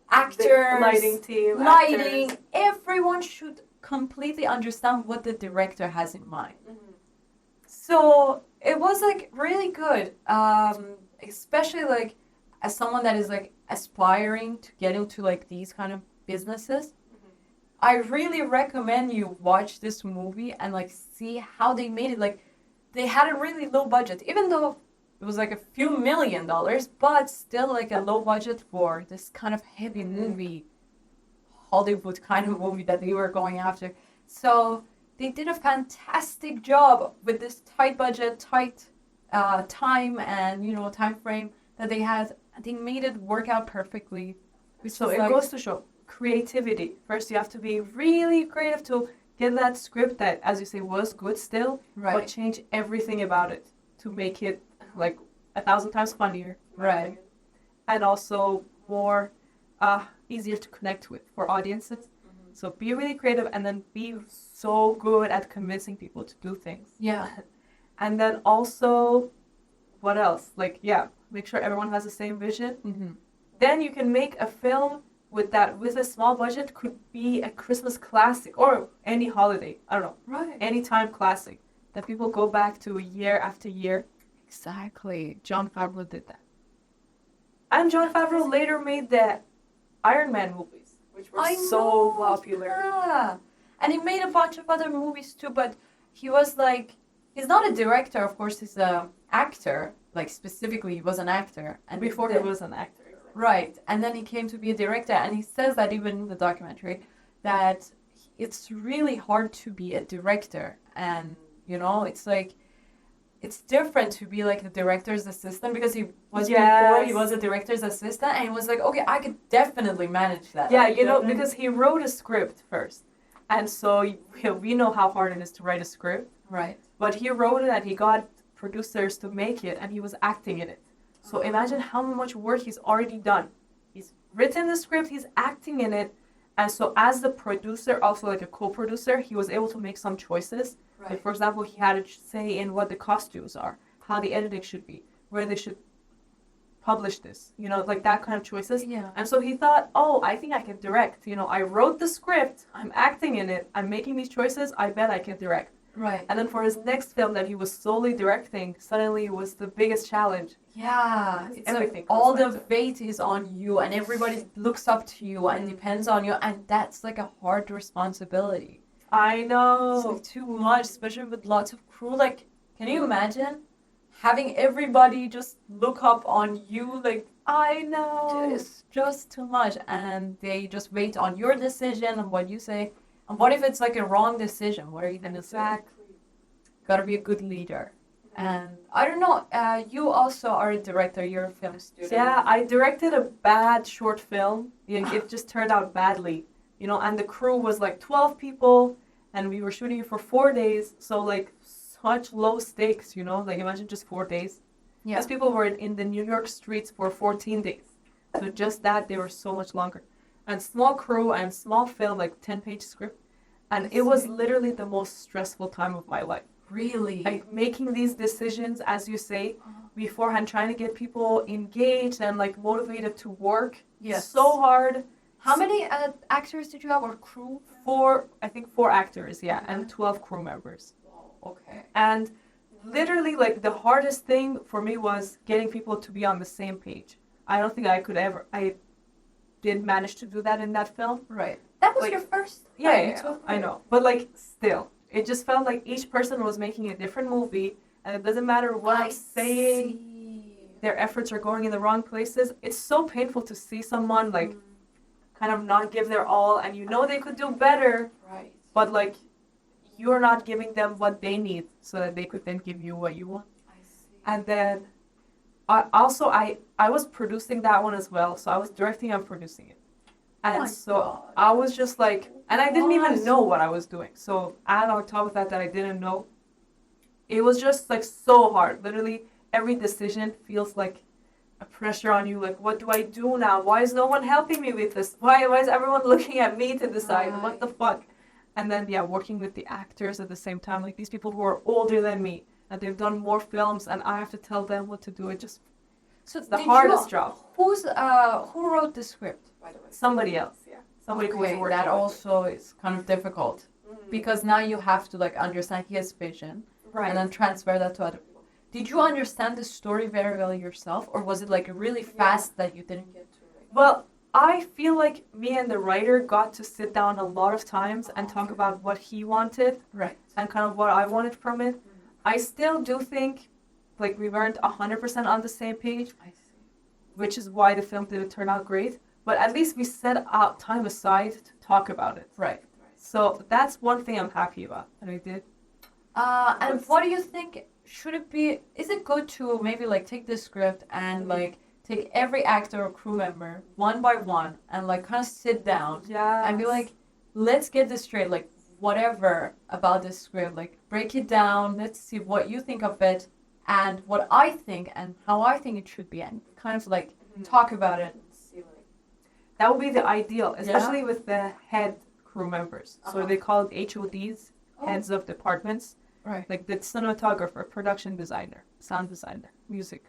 actors, The lighting team, lighting, actors. everyone should completely understand what the director has in mind. So it was like really good, especially like as someone that is like aspiring to get into like these kind of businesses. I really recommend you watch this movie and like see how they made it. Like, they had a really low budget, even though it was like a few $1 million, but still like a low budget for this kind of heavy movie, Hollywood kind of movie that they were going after. So they did a fantastic job with this tight budget, tight time, and time frame that they had. They made it work out perfectly. So it goes to show creativity. First, you have to be really creative to get that script that, as you say, was good still, but change everything about it to make it like 1,000 times funnier. Right. And also more easier to connect with for audiences. So be really creative, and then be so good at convincing people to do things. Yeah. And then also, what else? Like, yeah, make sure everyone has the same vision. Then you can make a film with a small budget, could be a Christmas classic or any holiday. I don't know. Right. Anytime classic that people go back to year after year. Exactly. Jon Favreau did that. And Jon Favreau later made the Iron Man movies, which were so popular. Yeah. And he made a bunch of other movies too, but he was like, he's not a director, of course, he's an actor. Like, specifically, he was an actor. And Before he was an actor. Right. And then he came to be a director, and he says that even in the documentary, that it's really hard to be a director. And, it's like, it's different to be like the director's assistant, because he was before he was a director's assistant, and he was like, okay, I could definitely manage that. Yeah, because he wrote a script first. And so we know how hard it is to write a script. Right. But he wrote it, and he got producers to make it, and he was acting in it. So imagine how much work he's already done. He's written the script, he's acting in it. And so as the producer, also like a co-producer, he was able to make some choices. Right. Like, for example, he had a say in what the costumes are, how the editing should be, where they should publish this, like that kind of choices. Yeah. And so he thought, oh, I think I can direct. I wrote the script, I'm acting in it, I'm making these choices, I bet I can direct. Right. And then for his next film that he was solely directing, suddenly it was the biggest challenge. Yeah, it's everything like all the comes back weight is on you, and everybody looks up to you and depends on you, and that's like a hard responsibility. I know. It's like too much, especially with lots of crew. Like, can you imagine having everybody just look up on you? Like, I know. it's just too much, and they just wait on your decision and what you say. And what if it's like a wrong decision? What are you gonna say? Exactly. Gotta be a good leader. And I don't know, you also are a director, you're a film student. Yeah, I directed a bad short film. It just turned out badly. And the crew was like 12 people, and we were shooting it for 4 days. So like such low stakes, like imagine just 4 days. Yeah. These people were in the New York streets for 14 days. So just that, they were so much longer. And small crew and small film, like 10-page script. And it was literally the most stressful time of my life. Really? Like making these decisions, as you say, beforehand, trying to get people engaged and like motivated to work. Yes. So hard. How many actors did you have, or crew? 4 actors, yeah, and 12 crew members. Okay. And literally, like, the hardest thing for me was getting people to be on the same page. I don't think I did manage to do that in that film. Right. That was Like, your first? Yeah, I know. But like, still, it just felt like each person was making a different movie, and it doesn't matter what I'm saying. Their efforts are going in the wrong places. It's so painful to see someone like kind of not give their all, and you know they could do better, Right. but like you're not giving them what they need so that they could then give you what you want. I see. And then I was producing that one as well, so I was directing and producing it. And my so God. I was just like, and I didn't even What? know what I was doing. So add on top of that I didn't know, it was just like so hard. Literally every decision feels like a pressure on you. Like, what do I do now? Why is no one helping me with this? Why is everyone looking at me to decide? What the fuck? And then yeah, working with the actors at the same time, like these people who are older than me and they've done more films, and I have to tell them what to do. It just So it's the did hardest you, job. who wrote the script, by the way? Somebody else, yeah. Somebody who was Okay, working that with also is kind of difficult it. because now you have to like understand his vision Right. and then transfer that to other people. Did you understand the story very well yourself, or was it like really fast that you didn't get to it? Well, I feel like me and the writer got to sit down a lot of times and talk about what he wanted Right. and kind of what I wanted from it. I still do think like we weren't 100% on the same page, I see. which is why the film didn't turn out great. But at least we set out time aside to talk about it. Right. So that's one thing I'm happy about that I did. And what do you think? Should it be? Is it good to maybe like take the script and like take every actor or crew member one by one and like kind of sit down Yeah. and be like, let's get this straight. Like whatever about this script, like break it down. Let's see what you think of it and what I think and how I think it should be, and kind of like talk about it. And see like that would be the ideal, especially with the head crew members. So Uh-huh. they call it HODs, heads of departments. right. Like the cinematographer, production designer, sound designer, music,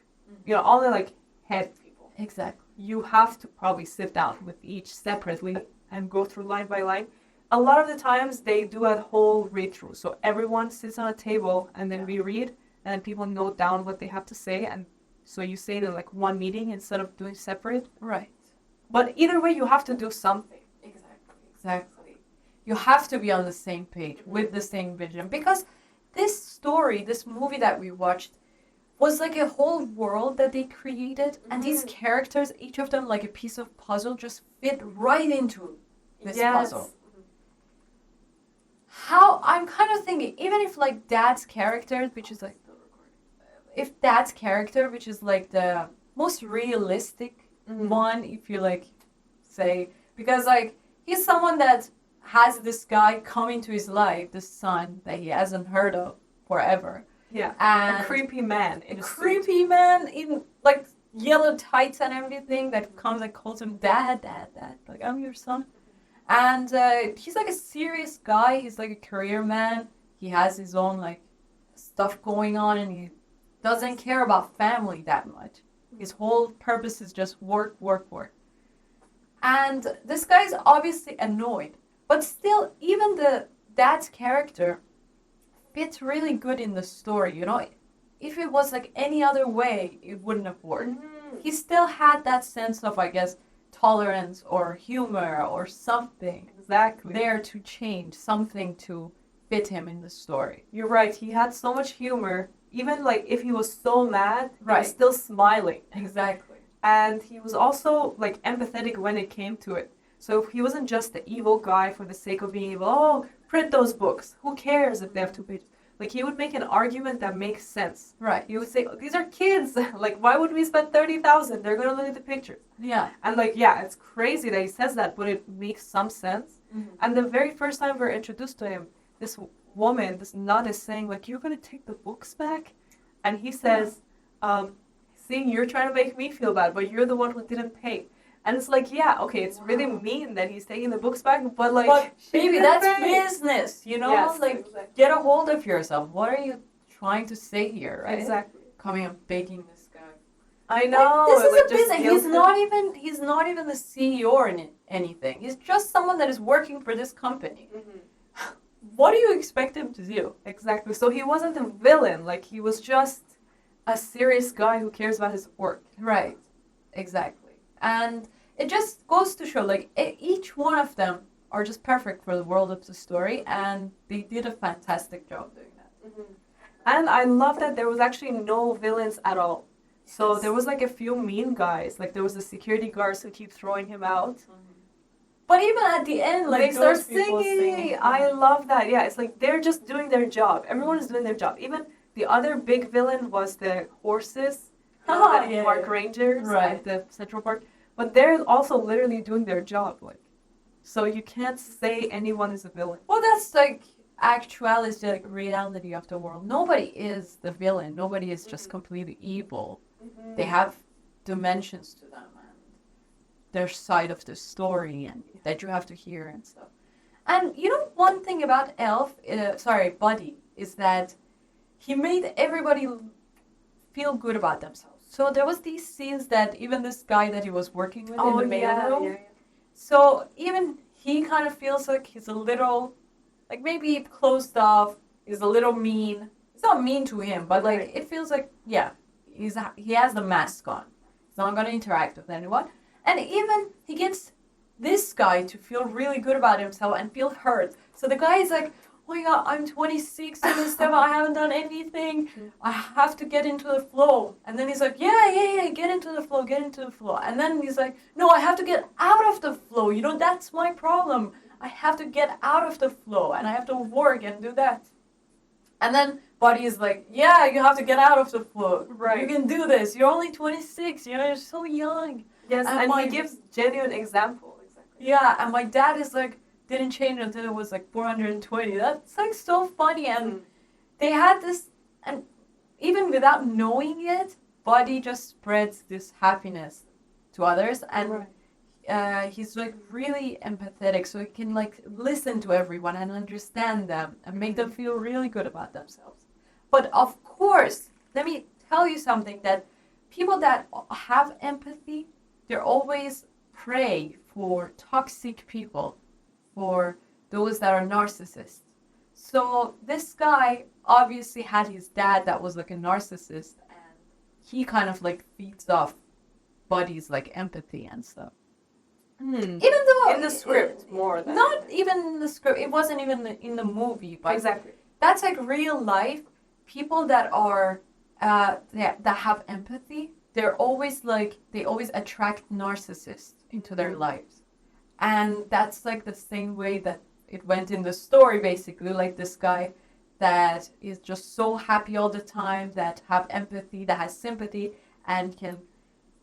you know, all the like head people. Exactly. You have to probably sit down with each separately and go through line by line. A lot of the times they do a whole read through. So everyone sits on a table and then we read, and then people note down what they have to say. And so you say it in like one meeting instead of doing separate. Right. But either way, you have to do something. Exactly. You have to be on the same page with the same vision, because this story, this movie that we watched, was like a whole world that they created, and these characters, each of them like a piece of puzzle, just fit right into this puzzle. How I'm kind of thinking, even if like Dad's character, which is like, if Dad's character, which is like the most realistic one, if you like say, because like he's someone that has this guy come into his life, this son that he hasn't heard of forever. Yeah. And a creepy man. a creepy man in like yellow tights and everything that comes and calls him dad, like I'm your son. And he's like a serious guy. He's like a career man. He has his own like stuff going on, and he doesn't care about family that much. His whole purpose is just work. And this guy's obviously annoyed, but still, even the dad's character fits really good in the story. You know, if it was like any other way, it wouldn't have worked. He still had that sense of, I guess, tolerance or humor or something Exactly. there to change, something to fit him in the story. You're right. He had so much humor. Even like if he was so mad, he Right. was still smiling. Exactly. And he was also like empathetic when it came to it. So he wasn't just the evil guy for the sake of being evil. Oh, print those books. Who cares if they have 2 pages? Like he would make an argument that makes sense. Right. He would say, "These are kids. Like, why would we spend 30,000? They're gonna look at the pictures." Yeah. And like, yeah, it's crazy that he says that, but it makes some sense. Mhm. And the very first time we're introduced to him, this woman, this nun, is saying like, "You're gonna take the books back," and he says, "See, you're trying to make me feel bad, but you're the one who didn't pay." And it's like, yeah, okay, it's really mean that he's taking the books back, but like, But she baby, didn't that's pay. business, you know? Yes, like, exactly. get a hold of yourself. What are you trying to say here, right? Exactly. Coming and begging this guy. I know. Like, this like, is a just business. guilt- He's not even the CEO or anything. He's just someone that is working for this company. What do you expect him to do? Exactly. So he wasn't a villain. Like he was just a serious guy who cares about his work. Right. Exactly. And it just goes to show, like, each one of them are just perfect for the world of the story, and they did a fantastic job doing that. And I love that there was actually no villains at all. So Yes. there was like a few mean guys. Like there was the security guards who keep throwing him out. But even at the end, like they start those people singing. I love that. Yeah, it's like they're just doing their job. Everyone is doing their job. Even the other big villain was the horses, the park rangers at the Central Park. But they're also literally doing their job. Like, so you can't say anyone is a villain. Well, that's like actuality, like reality of the world. Nobody is the villain. Nobody is just completely evil. They have dimensions to them and their side of the story and that you have to hear and stuff. And you know, one thing about Buddy, is that he made everybody feel good about themselves. So there was these scenes that even this guy that he was working with in the mail room. So even he kind of feels like he's a little, like maybe closed off. He's a little mean. It's not mean to him, but like it feels like he has the mask on. He's not gonna interact with anyone, and even he gets this guy to feel really good about himself and feel hurt. So the guy is like, oh my god, I'm 26 and this stuff, I haven't done anything. I have to get into the flow. And then he's like, yeah, get into the flow. And then he's like, no, I have to get out of the flow. You know, that's my problem. I have to get out of the flow and I have to work and do that. And then Buddy is like, yeah, you have to get out of the flow. Right. You can do this. You're only 26. You know, you're so young. Yes, and he gives genuine example. Exactly. Yeah, and my dad is like, didn't change until it was like 420. That's like so funny. And they had this, and even without knowing it, Buddy just spreads this happiness to others. And he's like really empathetic, so he can like listen to everyone and understand them and make them feel really good about themselves. But of course, let me tell you something, that people that have empathy, they're always prey for toxic people, for those that are narcissists. So this guy obviously had his dad that was like a narcissist, and he kind of like feeds off Buddy's like empathy and stuff. Even though in the script more than not even in the script, it wasn't even in the movie, but exactly, that's like real life. People that are that have empathy, they're always like, they always attract narcissists into their lives. And that's like the same way that it went in the story, basically. Like this guy that is just so happy all the time, that have empathy, that has sympathy, and can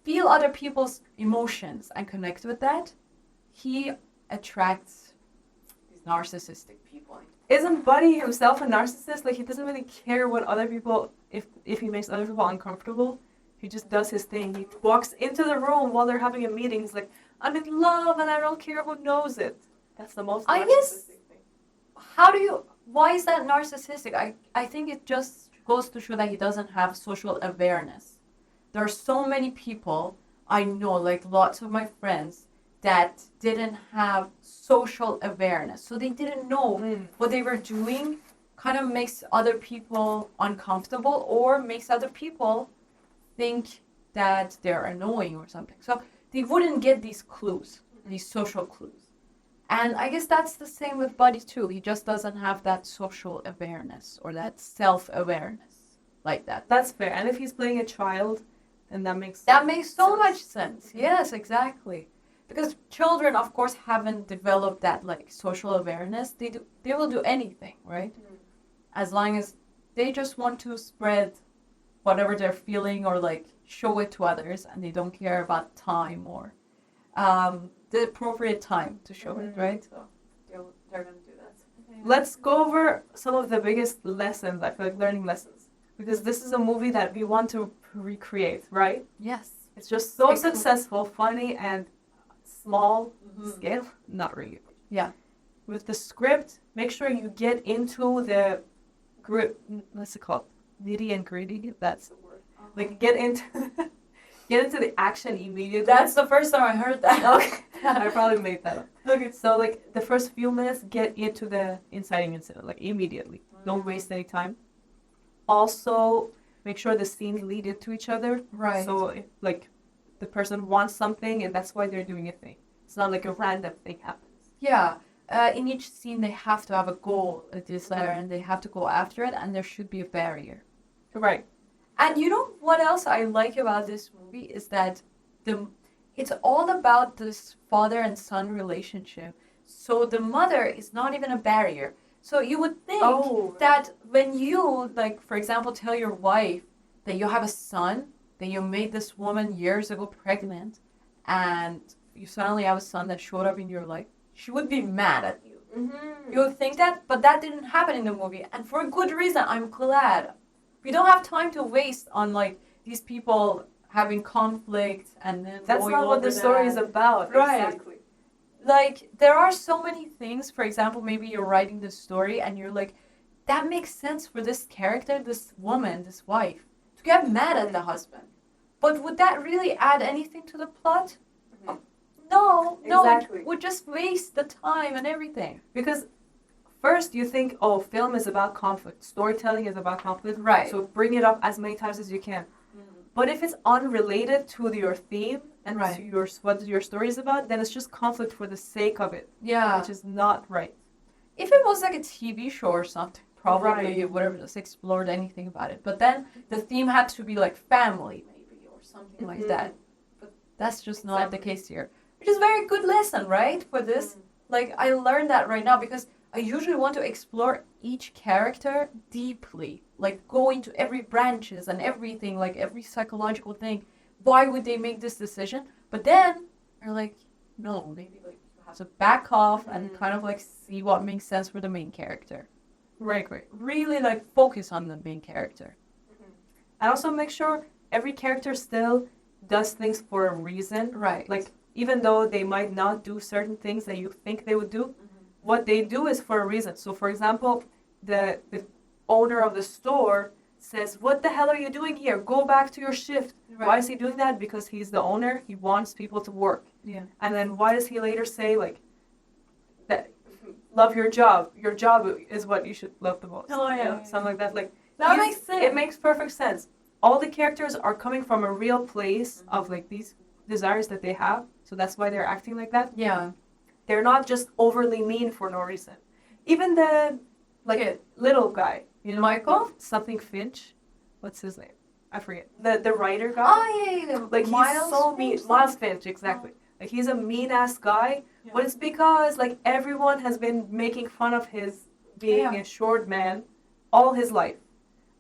feel other people's emotions and connect with that. He attracts these narcissistic people. Isn't Buddy himself a narcissist? Like, he doesn't really care what other people, if he makes other people uncomfortable. He just does his thing. He walks into the room while they're having a meeting. He's like, I'm in love and I don't care who knows it. That's the most narcissistic thing. Why is that narcissistic? I think it just goes to show that he doesn't have social awareness. There are so many people I know, like lots of my friends, that didn't have social awareness. So they didn't know what they were doing kind of makes other people uncomfortable or makes other people think that they're annoying or something. So they wouldn't get these clues, these social clues. And I guess that's the same with Buddy too. He just doesn't have that social awareness or that self-awareness like that. That's fair. And if he's playing a child, then that makes so much sense. Yes, exactly. Because children, of course, haven't developed that like social awareness. They will do anything, right? As long as they just want to spread whatever they're feeling or like show it to others, and they don't care about time or the appropriate time to show it, right? So they're gonna do that. Let's go over some of the biggest lessons, I feel like, learning lessons. Because this is a movie that we want to recreate, right? Yes. It's just so successful, funny, and small scale. Not really. Yeah. With the script, make sure you get into the what's it called? Nitty and gritty, if that's the word. Like, get into the action immediately. That's the first time I heard that. Okay. I probably made that up. Okay, so like the first few minutes, get into the inciting incident, like immediately. Don't waste any time. Also, make sure the scenes lead into each other. Right. So if, like, the person wants something and that's why they're doing a thing. It's not like a random thing happens. Yeah. In each scene, they have to have a goal, a desire, and they have to go after it, and there should be a barrier. Right. And you know what else I like about this movie is that it's all about this father and son relationship. So the mother is not even a barrier. So you would think that when you, like, for example, tell your wife that you have a son, that you made this woman years ago pregnant, and you suddenly have a son that showed up in your life, she would be mad at you. You would think that, but that didn't happen in the movie. And for a good reason, I'm glad. We don't have time to waste on, like, these people having conflict and then That's going not what over the story is that. about. Right. Exactly. Like, there are so many things. For example, maybe you're writing the story and you're like, that makes sense for this character, this woman, this wife, to get mad at the husband. But would that really add anything to the plot? No, Exactly. it would just waste the time and everything. Because first you think, oh, film is about conflict, storytelling is about conflict, Right. so bring it up as many times as you can. But if it's unrelated to your theme and Right. to what your story is about, then it's just conflict for the sake of it, Yeah. which is not right. If it was like a TV show or something, probably Right. it would have just explored anything about it. But then the theme had to be like family, maybe, or something like that. But that's just not the case here. Which is a very good lesson, right? For this. Like, I learned that right now because I usually want to explore each character deeply. Like, go into every branches and everything, like every psychological thing. Why would they make this decision? But then you're like, no, maybe like you have to back off and kind of like see what makes sense for the main character. Right. Really like focus on the main character. And also make sure every character still does things for a reason. Right. Like, even though they might not do certain things that you think they would do, what they do is for a reason. So, for example, the owner of the store says, "What the hell are you doing here? Go back to your shift." Right. Why is he doing that? Because he's the owner. He wants people to work. Yeah. And then why does he later say, like, that love your job? Your job is what you should love the most. Oh, yeah, You know, yeah. something like that. Like, That makes sense. it makes perfect sense. All the characters are coming from a real place of, like, these desires that they have. So that's why they're acting like that. Yeah. They're not just overly mean for no reason. Even the, like, Kid. little guy, you know, Michael? something Finch. What's his name? I forget. The writer guy. Oh, yeah. Like, he's so mean. Miles Finch, exactly. Like, he's a mean ass guy, but it's because, like, everyone has been making fun of his being a short man all his life.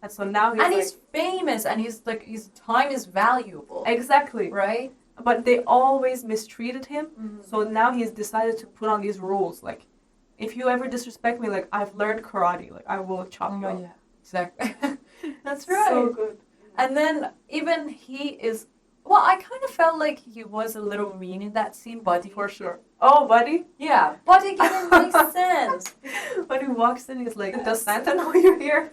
And so now he's And like, he's famous and he's like, his time is valuable. exactly. Right? But they always mistreated him. So now he's decided to put on these rules. Like, if you ever disrespect me, like, I've learned karate. Like, I will chop you up. Yeah. Exactly. That's right. So good. And then even he is, well, I kind of felt like he was a little mean in that scene, Buddy. For sure. Oh, Buddy? Yeah, Buddy didn't make sense. When he walks in, he's like, does Santa know you're here?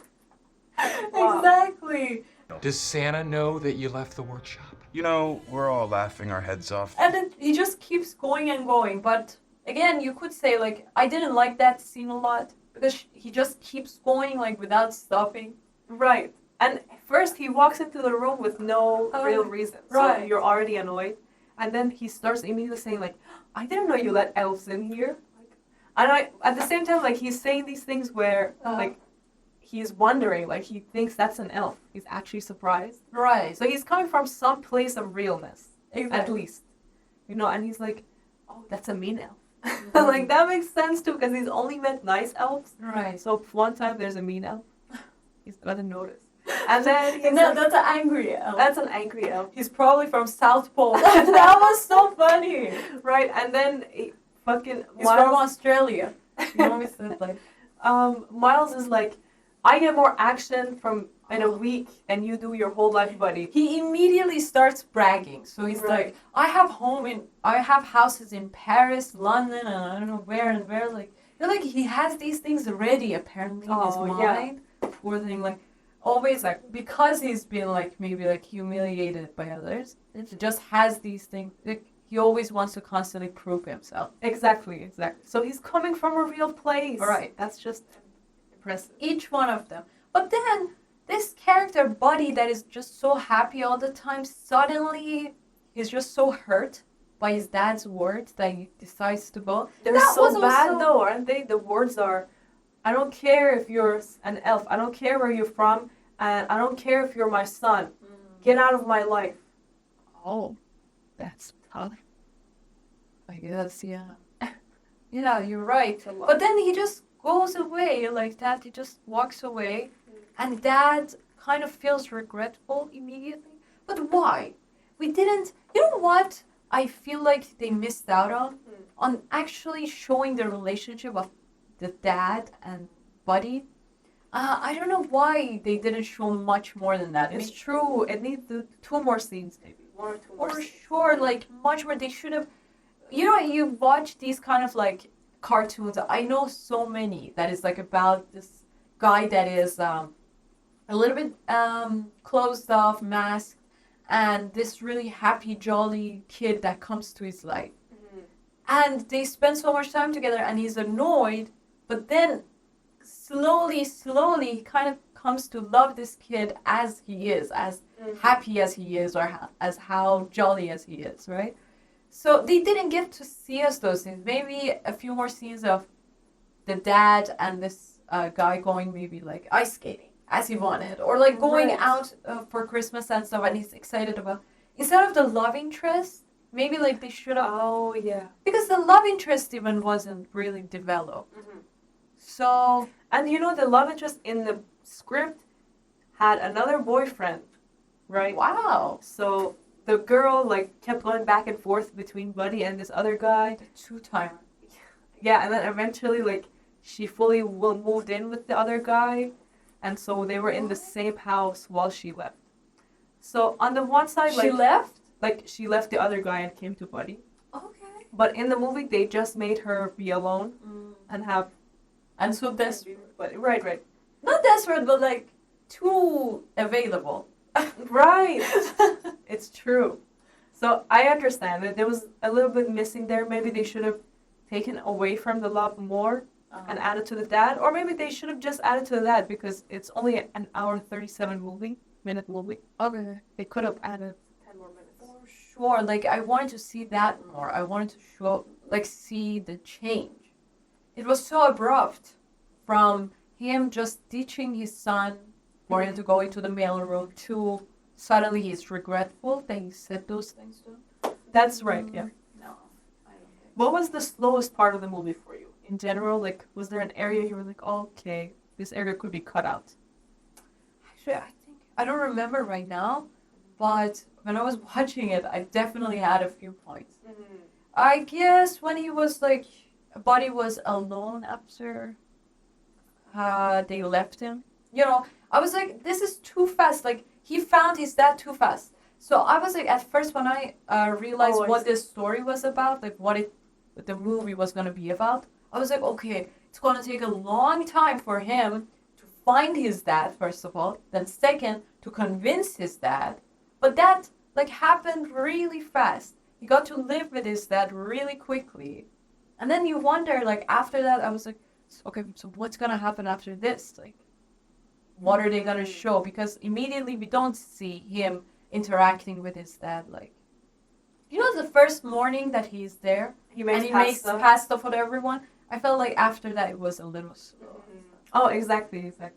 Wow. Exactly. Does Santa know that you left the workshop? You know, we're all laughing our heads off. And then he just keeps going and going. But again, you could say, like, I didn't like that scene a lot because he just keeps going, like, without stopping. Right. And first he walks into the room with no real reason. So right. you're already annoyed. And then he starts immediately saying, like, I didn't know you let elves in here. And at the same time, like, he's saying these things where, like, he's wondering, like, he thinks that's an elf. He's actually surprised. Right. So he's coming from some place of realness, at Exactly. least. You know, and he's like, oh, that's a mean elf. Like, that makes sense, too, because he's only met nice elves. Right. So one time there's a mean elf. He's gonna notice. And then he's No, like, that's an angry elf. that's an angry elf. He's probably from South Pole. That was so funny. Right, and then fucking He's from Miles, Australia. He always said, like, Miles is like, I get more action from in a week than you do your whole life, buddy. he immediately starts bragging. So he's Right. like, I have houses in Paris, London, and I don't know where and where. Like, you're like, he has these things ready apparently in his Oh, yeah. mind. Poor thing, like, always like, because he's been like maybe like humiliated by others, he just has these things. Like, he always wants to constantly prove himself. Exactly. So he's coming from a real place. Right. That's just impressive. Each one of them. But then this character Buddy that is just so happy all the time, suddenly he's just so hurt by his dad's words that he decides to go. They're That was so bad also- though, aren't they? The words are, I don't care if you're an elf. I don't care where you're from. And I don't care if you're my son. Get out of my life. Oh, that's Huh? I guess, yeah. Yeah, you're right. But then he just goes away like that. He just walks away. And Dad kind of feels regretful immediately. But why? We didn't. You know what I feel like they missed out on? On actually showing the relationship of the dad and Buddy. I don't know why they didn't show much more than that. It's true. It needs two more scenes, maybe. One or two more For scenes. sure, like much more. They should have. You know, you watch these kind of like cartoons. I know so many that is like about this guy that is a little bit closed off, masked, and this really happy, jolly kid that comes to his life. And they spend so much time together, and he's annoyed, but then slowly, he kind of comes to love this kid as he is, as happy as he is, or as how jolly as he is, right? So they didn't get to see us those things. Maybe a few more scenes of the dad and this guy going maybe like ice skating as he wanted, or like going out for Christmas and stuff, and he's excited about. Instead of the love interest, maybe like they should have. Oh, yeah. Because the love interest even wasn't really developed. So. And you know, the love interest in the script had another boyfriend, right? Wow. So the girl like kept going back and forth between Buddy and this other guy. The two-timer. Yeah, and then eventually like she fully moved in with the other guy, and so they were in the same house while she left. So on the one side, She left? like she left the other guy and came to Buddy. Okay. But in the movie, they just made her be alone and have. And so desperate. Right. Not desperate, but like too available. Right. It's true. So I understand that there was a little bit missing there. Maybe they should have taken away from the love more and added to the dad, or maybe they should have just added to the dad because it's only an hour 37-minute movie. Okay. They could have added 10 more minutes. For sure. Like I wanted to see that more. I wanted to see the change. It was so abrupt from him just teaching his son for him to go into the mailroom to suddenly he's regretful that he said those things to him. That's right, yeah. No, I don't think. What was the slowest part of the movie for you? In general, like, was there an area you were like, oh, okay, this area could be cut out? Actually, I don't remember right now, but when I was watching it, I definitely had a few points. I guess when he was like, Buddy was alone after they left him. You know, I was like, this is too fast. Like, he found his dad too fast. So I was like, at first when I realized what this story was about, like what the movie was going to be about, I was like, okay, it's going to take a long time for him to find his dad, first of all. Then second, to convince his dad. But that, like, happened really fast. He got to live with his dad really quickly. And then you wonder, like, after that, I was like, okay, so what's going to happen after this? Like, what are they going to show? Because immediately we don't see him interacting with his dad. Like, you know, the first morning that he's there, He makes makes pasta for everyone. I felt like after that it was a little slow. Oh, exactly. Okay,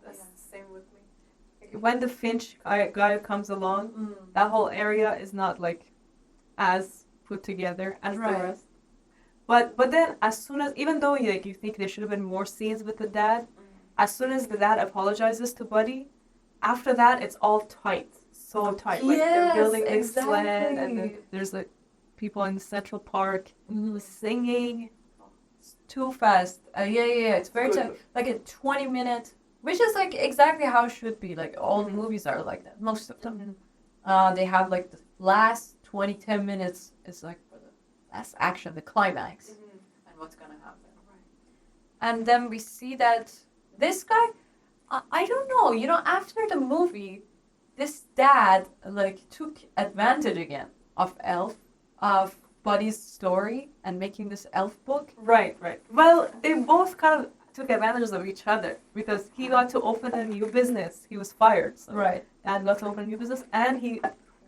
That's the same with me. When the Finch guy comes along, that whole area is not, like, as put together as the rest. But then, as soon as, even though like you think there should have been more scenes with the dad, as soon as the dad apologizes to Buddy, after that it's all tight, so tight. Like they're building this sled, and then there's like people in Central Park singing. It's too fast. Yeah. It's very tight. Like a 20-minute, which is like exactly how it should be. Like all the movies are like that. Most of them, they have like the last 10 minutes is like. That's action, the climax, and what's gonna happen. And then we see that this guy, I don't know, you know, after the movie, this dad like took advantage again of Buddy's story and making this elf book. Right. Well, they both kind of took advantage of each other because he got to open a new business. He was fired, so Dad got to open a new business, and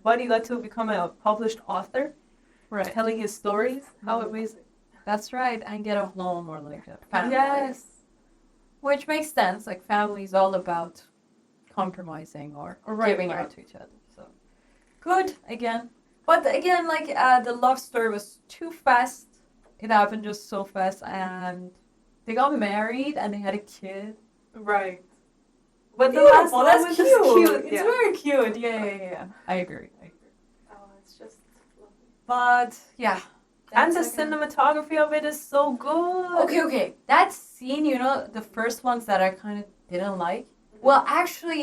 Buddy got to become a published author. Right. Telling his stories. How amazing. That's right. And get a home or like a family. Yes. Which makes sense. Like family is all about compromising or giving out to each other. So good again. But again, like the love story was too fast. It happened just so fast, and they got married and they had a kid. Right. But the last Beautiful. one That's was cute. just cute. It's Yeah. very cute. Yeah. I agree. Oh, it's just lovely. But yeah. And the That's like cinematography of it is so good. Okay. That scene, the first ones that I kind of didn't like. Well, actually,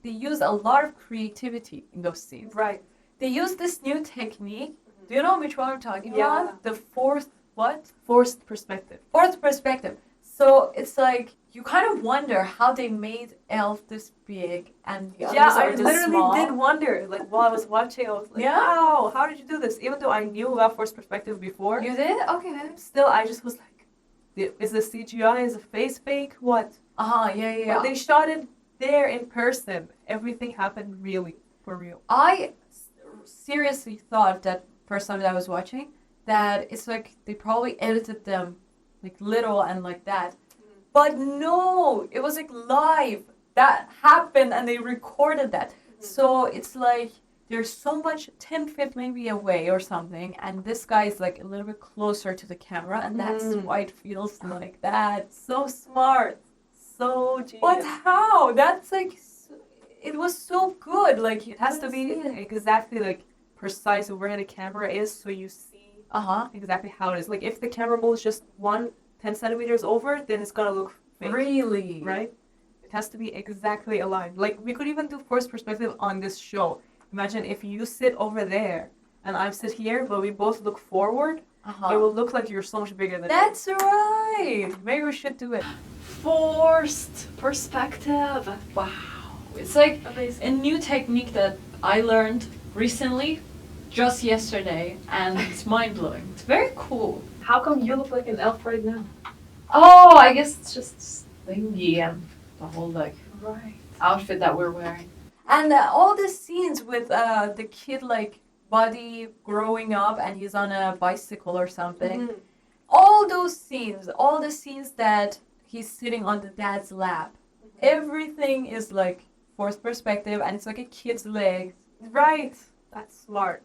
they use a lot of creativity in those scenes. Right. They use this new technique. Do you know which one I'm talking Yeah. about? The fourth Forced perspective. perspective. So it's like you kind of wonder how they made Elf this big and the Yeah, others I are this literally small. did wonder. Like while I was watching, I was like, Yeah? wow, how did you do this? Even though I knew about forced perspective before, You did? Okay. still I just was like, is the CGI, is the face fake? What? Yeah. But they shot it there in person. Everything happened really for real. I seriously thought that first time that I was watching that it's like they probably edited them like little and like that. But no, it was like live. That happened and they recorded that. So it's like there's so much 10 feet maybe away or something, and this guy is like a little bit closer to the camera, and that's why it feels like that. So smart. So genius. But how? That's like, it was so good. Like, It has to be exactly like precise where the camera is, so you see exactly how it is. Like if the camera moves just 10 centimeters over, then it's gonna look fake. Really? Right? It has to be exactly aligned. Like we could even do forced perspective on this show. Imagine if you sit over there and I sit here, but we both look forward. It will look like you're so much bigger than That's right. Maybe we should do it. Forced perspective. Wow. It's like amazing. a new technique that I learned recently, just yesterday, and it's mind-blowing. It's very cool. How come you look like an elf right now? Oh, I guess it's just thingy and the whole like Right. outfit that we're wearing. And all the scenes with the kid like Buddy growing up and he's on a bicycle or something. All those scenes, all the scenes that he's sitting on the dad's lap, everything is like forced perspective and it's like a kid's legs. Right. That's smart.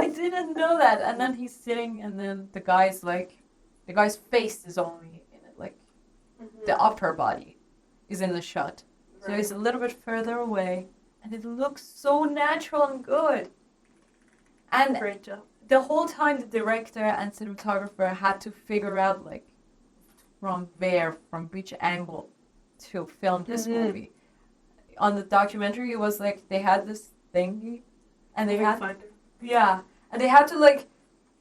I didn't know that. And then he's sitting and then the guy's face is only in it, like the upper body is in the shot. So he's a little bit further away and it looks so natural and good. And Great job. the whole time the director and cinematographer had to figure out like from which angle to film this movie. On the documentary it was like they had this thingy and they had and they had to like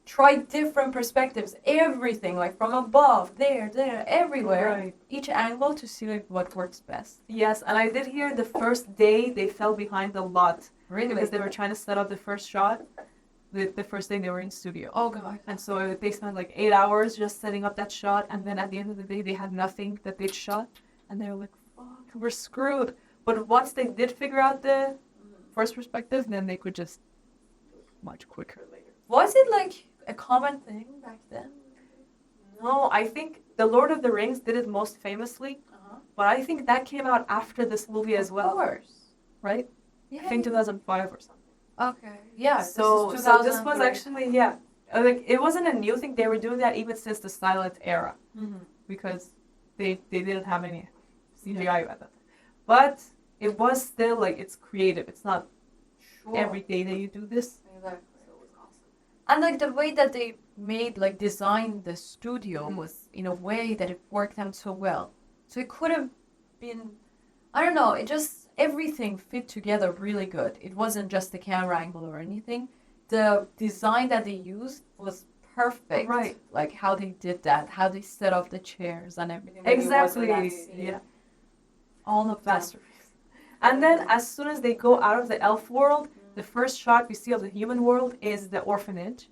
try different perspectives, everything like from above, there, everywhere, Right. each angle to see like what works best. Yes, and I did hear the first day they fell behind a lot. Really? Because they were trying to set up the first shot. The first day they were in studio. Oh god. And so they spent like 8 hours just setting up that shot, and then at the end of the day they had nothing that they'd shot, and they were like, fuck, we're screwed. But once they did figure out the first perspective, then they could just much quicker later. Was it like a common thing back then? No, I think The Lord of the Rings did it most famously, but I think that came out after this movie as well. Of course. Right? Yeah. I think 2005 or something. Okay. Yeah. So this was actually, like it wasn't a new thing. They were doing that even since the silent era, because they didn't have any CGI at that time. But it was still like it's creative. It's not every day that you do this. Exactly. So it was awesome. And like the way that they designed the studio was in a way that it worked out so well. So it could have been, I don't know, it just everything fit together really good. It wasn't just the camera angle or anything. The design that they used was perfect. Right. Like how they did that, how they set up the chairs and everything. when it was in Exactly. that scene. Yeah. All of that. Masterpiece. And then as soon as they go out of the elf world, the first shot we see of the human world is the orphanage,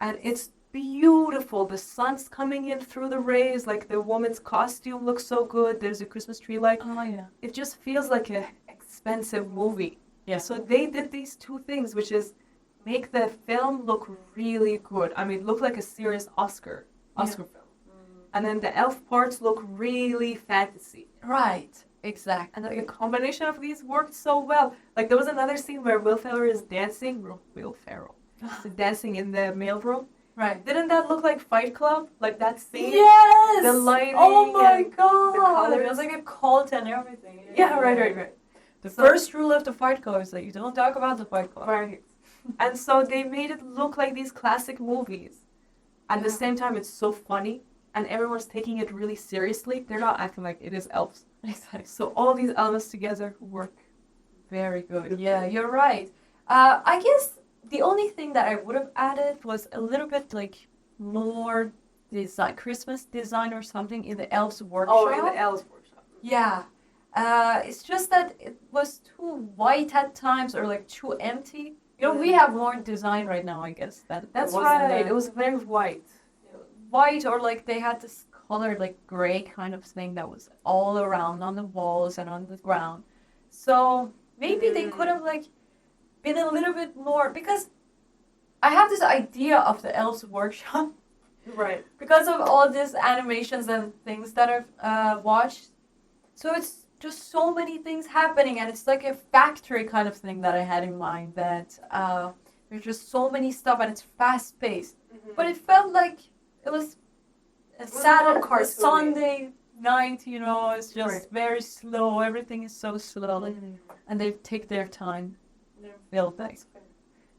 and it's beautiful. The sun's coming in through the rays. Like the woman's costume looks so good. There's a Christmas tree light. Oh yeah. It just feels like an expensive movie. Yeah. So they did these two things, which is make the film look really good. I mean, look like a serious Oscar film. And then the elf parts look really fantasy. Right. Exactly. And like a combination of these worked so well. Like there was another scene where Will Ferrell is dancing. Will Ferrell. is dancing in the mailroom. Right. Didn't that look like Fight Club? Like that scene? Yes! The lighting. Oh my and god! the colors. It was like a cult and everything. Yeah, right. The So- first rule of the Fight Club is that you don't talk about the Fight Club. Right. And so they made it look like these classic movies. At the Yeah. same time, it's so funny, and everyone's taking it really seriously. They're not acting like it is elves. Exactly. So all these elements together work. Very good. Yeah, you're right. I guess the only thing that I would have added was a little bit like more design, Christmas design or something in the elves workshop. Oh, in the elves workshop. Yeah. It's just that it was too white at times or like too empty. You know, we have more design right now, I guess. That's wasn't right. there. It was very white. White or like they had this colored like gray kind of thing that was all around on the walls and on the ground. So maybe they could have like been a little bit more, because I have this idea of the elves workshop Right. because of all these animations and things that I've watched. So it's just so many things happening, and it's like a factory kind of thing that I had in mind, that there's just so many stuff and it's fast paced. But it felt like it was a was more Saturday, cartoony. Sunday night, you know, it's just Right. very slow. Everything is so slow, and they take their time. Build things.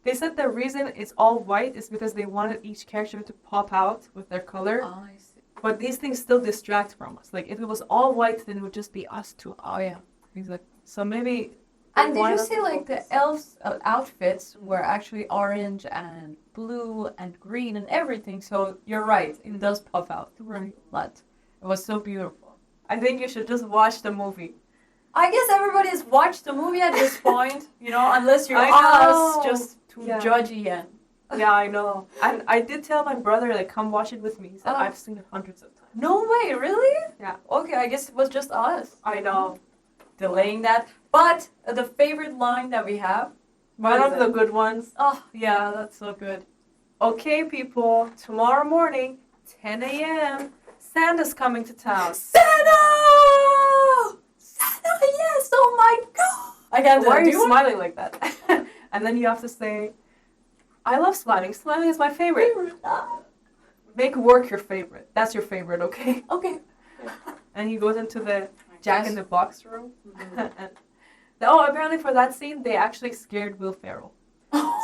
They said the reason it's all white is because they wanted each character to pop out with their color. I see. But these things still distract from us. Like if it was all white, then it would just be us two. Oh yeah. Exactly. So maybe. And did why you not see like the focus? elves' outfits were actually orange and blue and green and everything? So you're right, it does pop out. Right. But it was so beautiful. I think you should just watch the movie. I guess everybody has watched the movie at this point, you know, unless you're I us, know. just too Yeah. judgy and. Yeah, I know. And I did tell my brother, like, come watch it with me. He said, Oh. I've seen it hundreds of times. No way, really? Yeah. Okay, I guess it was just us I know. delaying that. But the favorite line that we have. One what of is the it? good ones. Oh, yeah, that's so good. Okay, people, tomorrow morning, 10 a.m., Santa's coming to town. Santa! Santa, yes! Oh my god! I can't do Why that. are Do you you want smiling like that? And then you have to say, I love smiling. Smiling is my favorite. Make work your favorite. That's your favorite, okay? Okay. And he goes into the Jack in the Box room. And apparently for that scene, they actually scared Will Ferrell.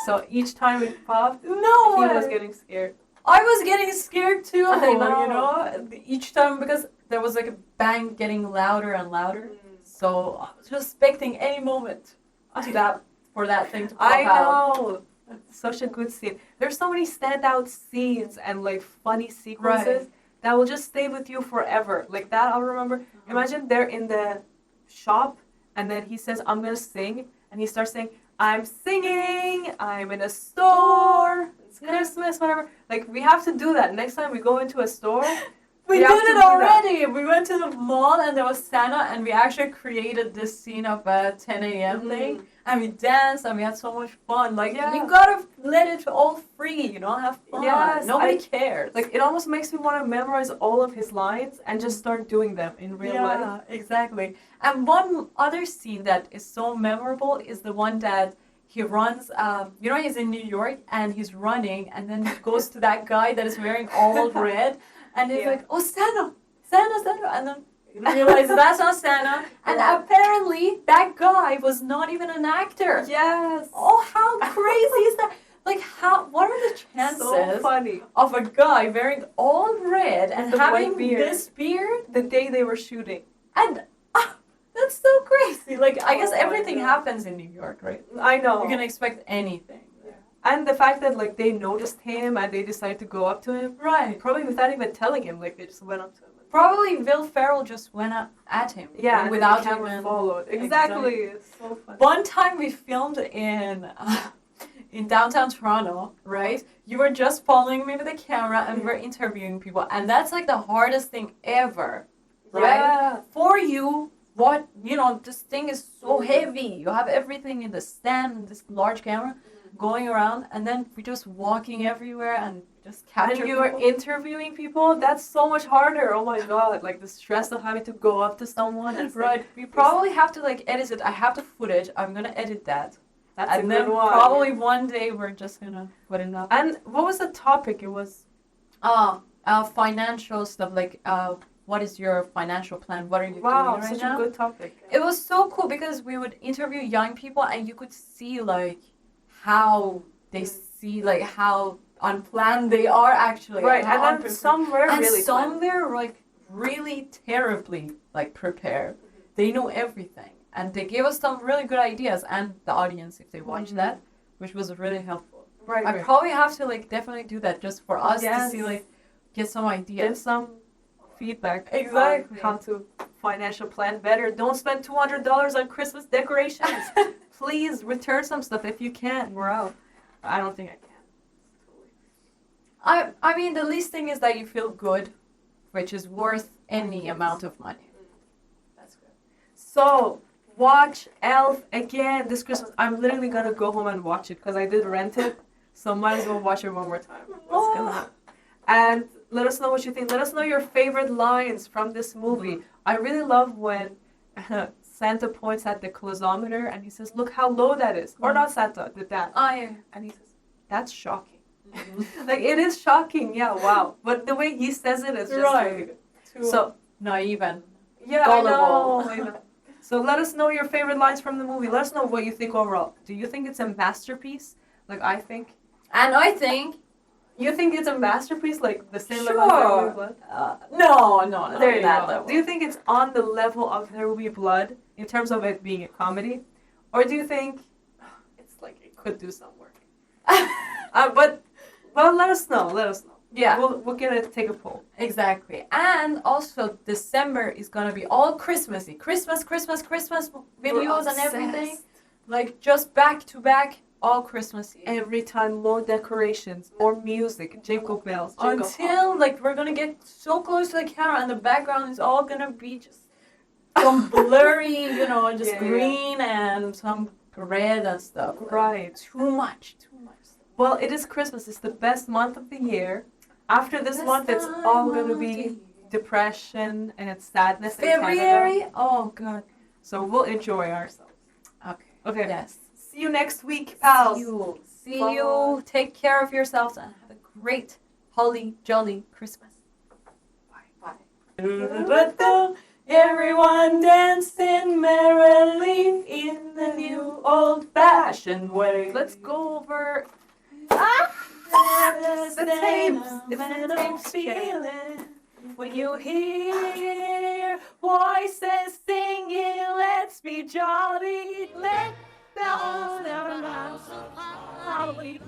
So each time it popped, No he way. was getting scared. I was getting scared too, I know. you know, each time, because there was like a bang getting louder and louder. So I was just expecting any moment for that thing to pop I out. know. Such a good scene. There's so many standout scenes and like funny sequences that will just stay with you forever. Like that I'll remember. Imagine they're in the shop and then he says, I'm gonna sing, and he starts saying, I'm singing, I'm in a store, it's Christmas, whatever. Like we have to do that. Next time we go into a store, We we have did to it do that. already. We went to the mall and there was Santa, and we actually created this scene of a 10 a.m. thing, and we danced and we had so much fun. Like Yeah. you gotta let it all free, you know, have fun. Yes, Nobody cares. Like it almost makes me want to memorize all of his lines and just start doing them in real life. yeah, exactly. And one other scene that is so memorable is the one that he runs. You know, he's in New York and he's running, and then he goes to that guy that is wearing all red, and he's Yeah. like, "Oh, Santa, Santa," and then you realize that's not Santa. And Yeah. apparently, that guy was not even an actor. Yes. Oh, how crazy is that? Like, what are the chances So funny. of a guy wearing all red and The having white beard. this beard? The day they were shooting. And that's so crazy. Like, I guess Oh my everything God. happens in New York, right? I know. You can expect anything. And the fact that like they noticed him and they decided to go up to him, Right. probably without even telling him, like they just went up to him. Probably Will Ferrell just went at him. Yeah, and without the camera even followed. Exactly. It's so funny. One time we filmed in downtown Toronto, right? You were just following me with the camera and we're interviewing people, and that's like the hardest thing ever, right? Yeah. For you, this thing is so heavy. You have everything in the stand, this large camera. going around, and then we're just walking everywhere and just And capture you are people. interviewing people. That's so much harder. Oh my god! Like the stress of having to go up to someone and say, Right. We probably have to like edit it. I have the footage. I'm gonna edit that. That's And a then good one. probably one day we're just gonna put it up. And what was the topic? It was Financial stuff like what is your financial plan? What are you wow, doing right such now? a good topic. It was so cool because we would interview young people and you could see like how they see like how unplanned they are actually. Right, how and then unprepared. some were And really some fun. were like really terribly like prepared. They know everything and they gave us some really good ideas and the audience if they watched that, which was really helpful. Right, I right. probably have to like definitely do that just for us Yes. to see like get some Get ideas. some feedback. Exactly. On how to financial plan better. Don't spend $200 on Christmas decorations. Please return some stuff if you can. We're out. I don't think I can. I mean the least thing is that you feel good, which is worth any amount of money. That's good. So, watch Elf again this Christmas. I'm literally gonna go home and watch it because I did rent it. So might as well watch it one more time. It's gonna happen. And let us know what you think. Let us know your favorite lines from this movie. I really love when Santa points at the closometer and he says, "Look how low that is." Or not Santa, the dad. And he says, "That's shocking." Like it is shocking, yeah, wow. But the way he says it is just really good. So naive and yeah, gullible. I know. So let us know your favorite lines from the movie. Let us know what you think overall. Do you think it's a masterpiece? Like I think. And I think You think it's a masterpiece, like the same level Sure. as There Will Be Blood? no, There you that go. level. Do you think it's on the level of There Will Be Blood in terms of it being a comedy, or do you think it's like it could do some work? But well, let us know. Let us know. Yeah. We'll get it. Take a poll. Exactly. And also December is gonna be all Christmassy. Christmas videos and everything. Like just back to back, all Christmassy. Every time, more decorations, more music, jingle bells, jingle Until like we're gonna get so close to the camera and the background is all gonna be just some blurry, just Yeah, yeah. green and some red and stuff. Right. Too much. Well, it is Christmas. It's the best month of the year. After this month, it's all going to be depression and sadness in February. Canada. Oh god. So we'll enjoy ourselves. Okay. Okay. Yes. See you next week, pals. See you. Take care of yourselves and have a great, holly jolly Christmas. Bye. Everyone dancing merrily in the new old-fashioned way. Let's go over The tapes. It's the sentimental tapes feeling when you hear voices singing, let's be jolly, let down our lives of holly.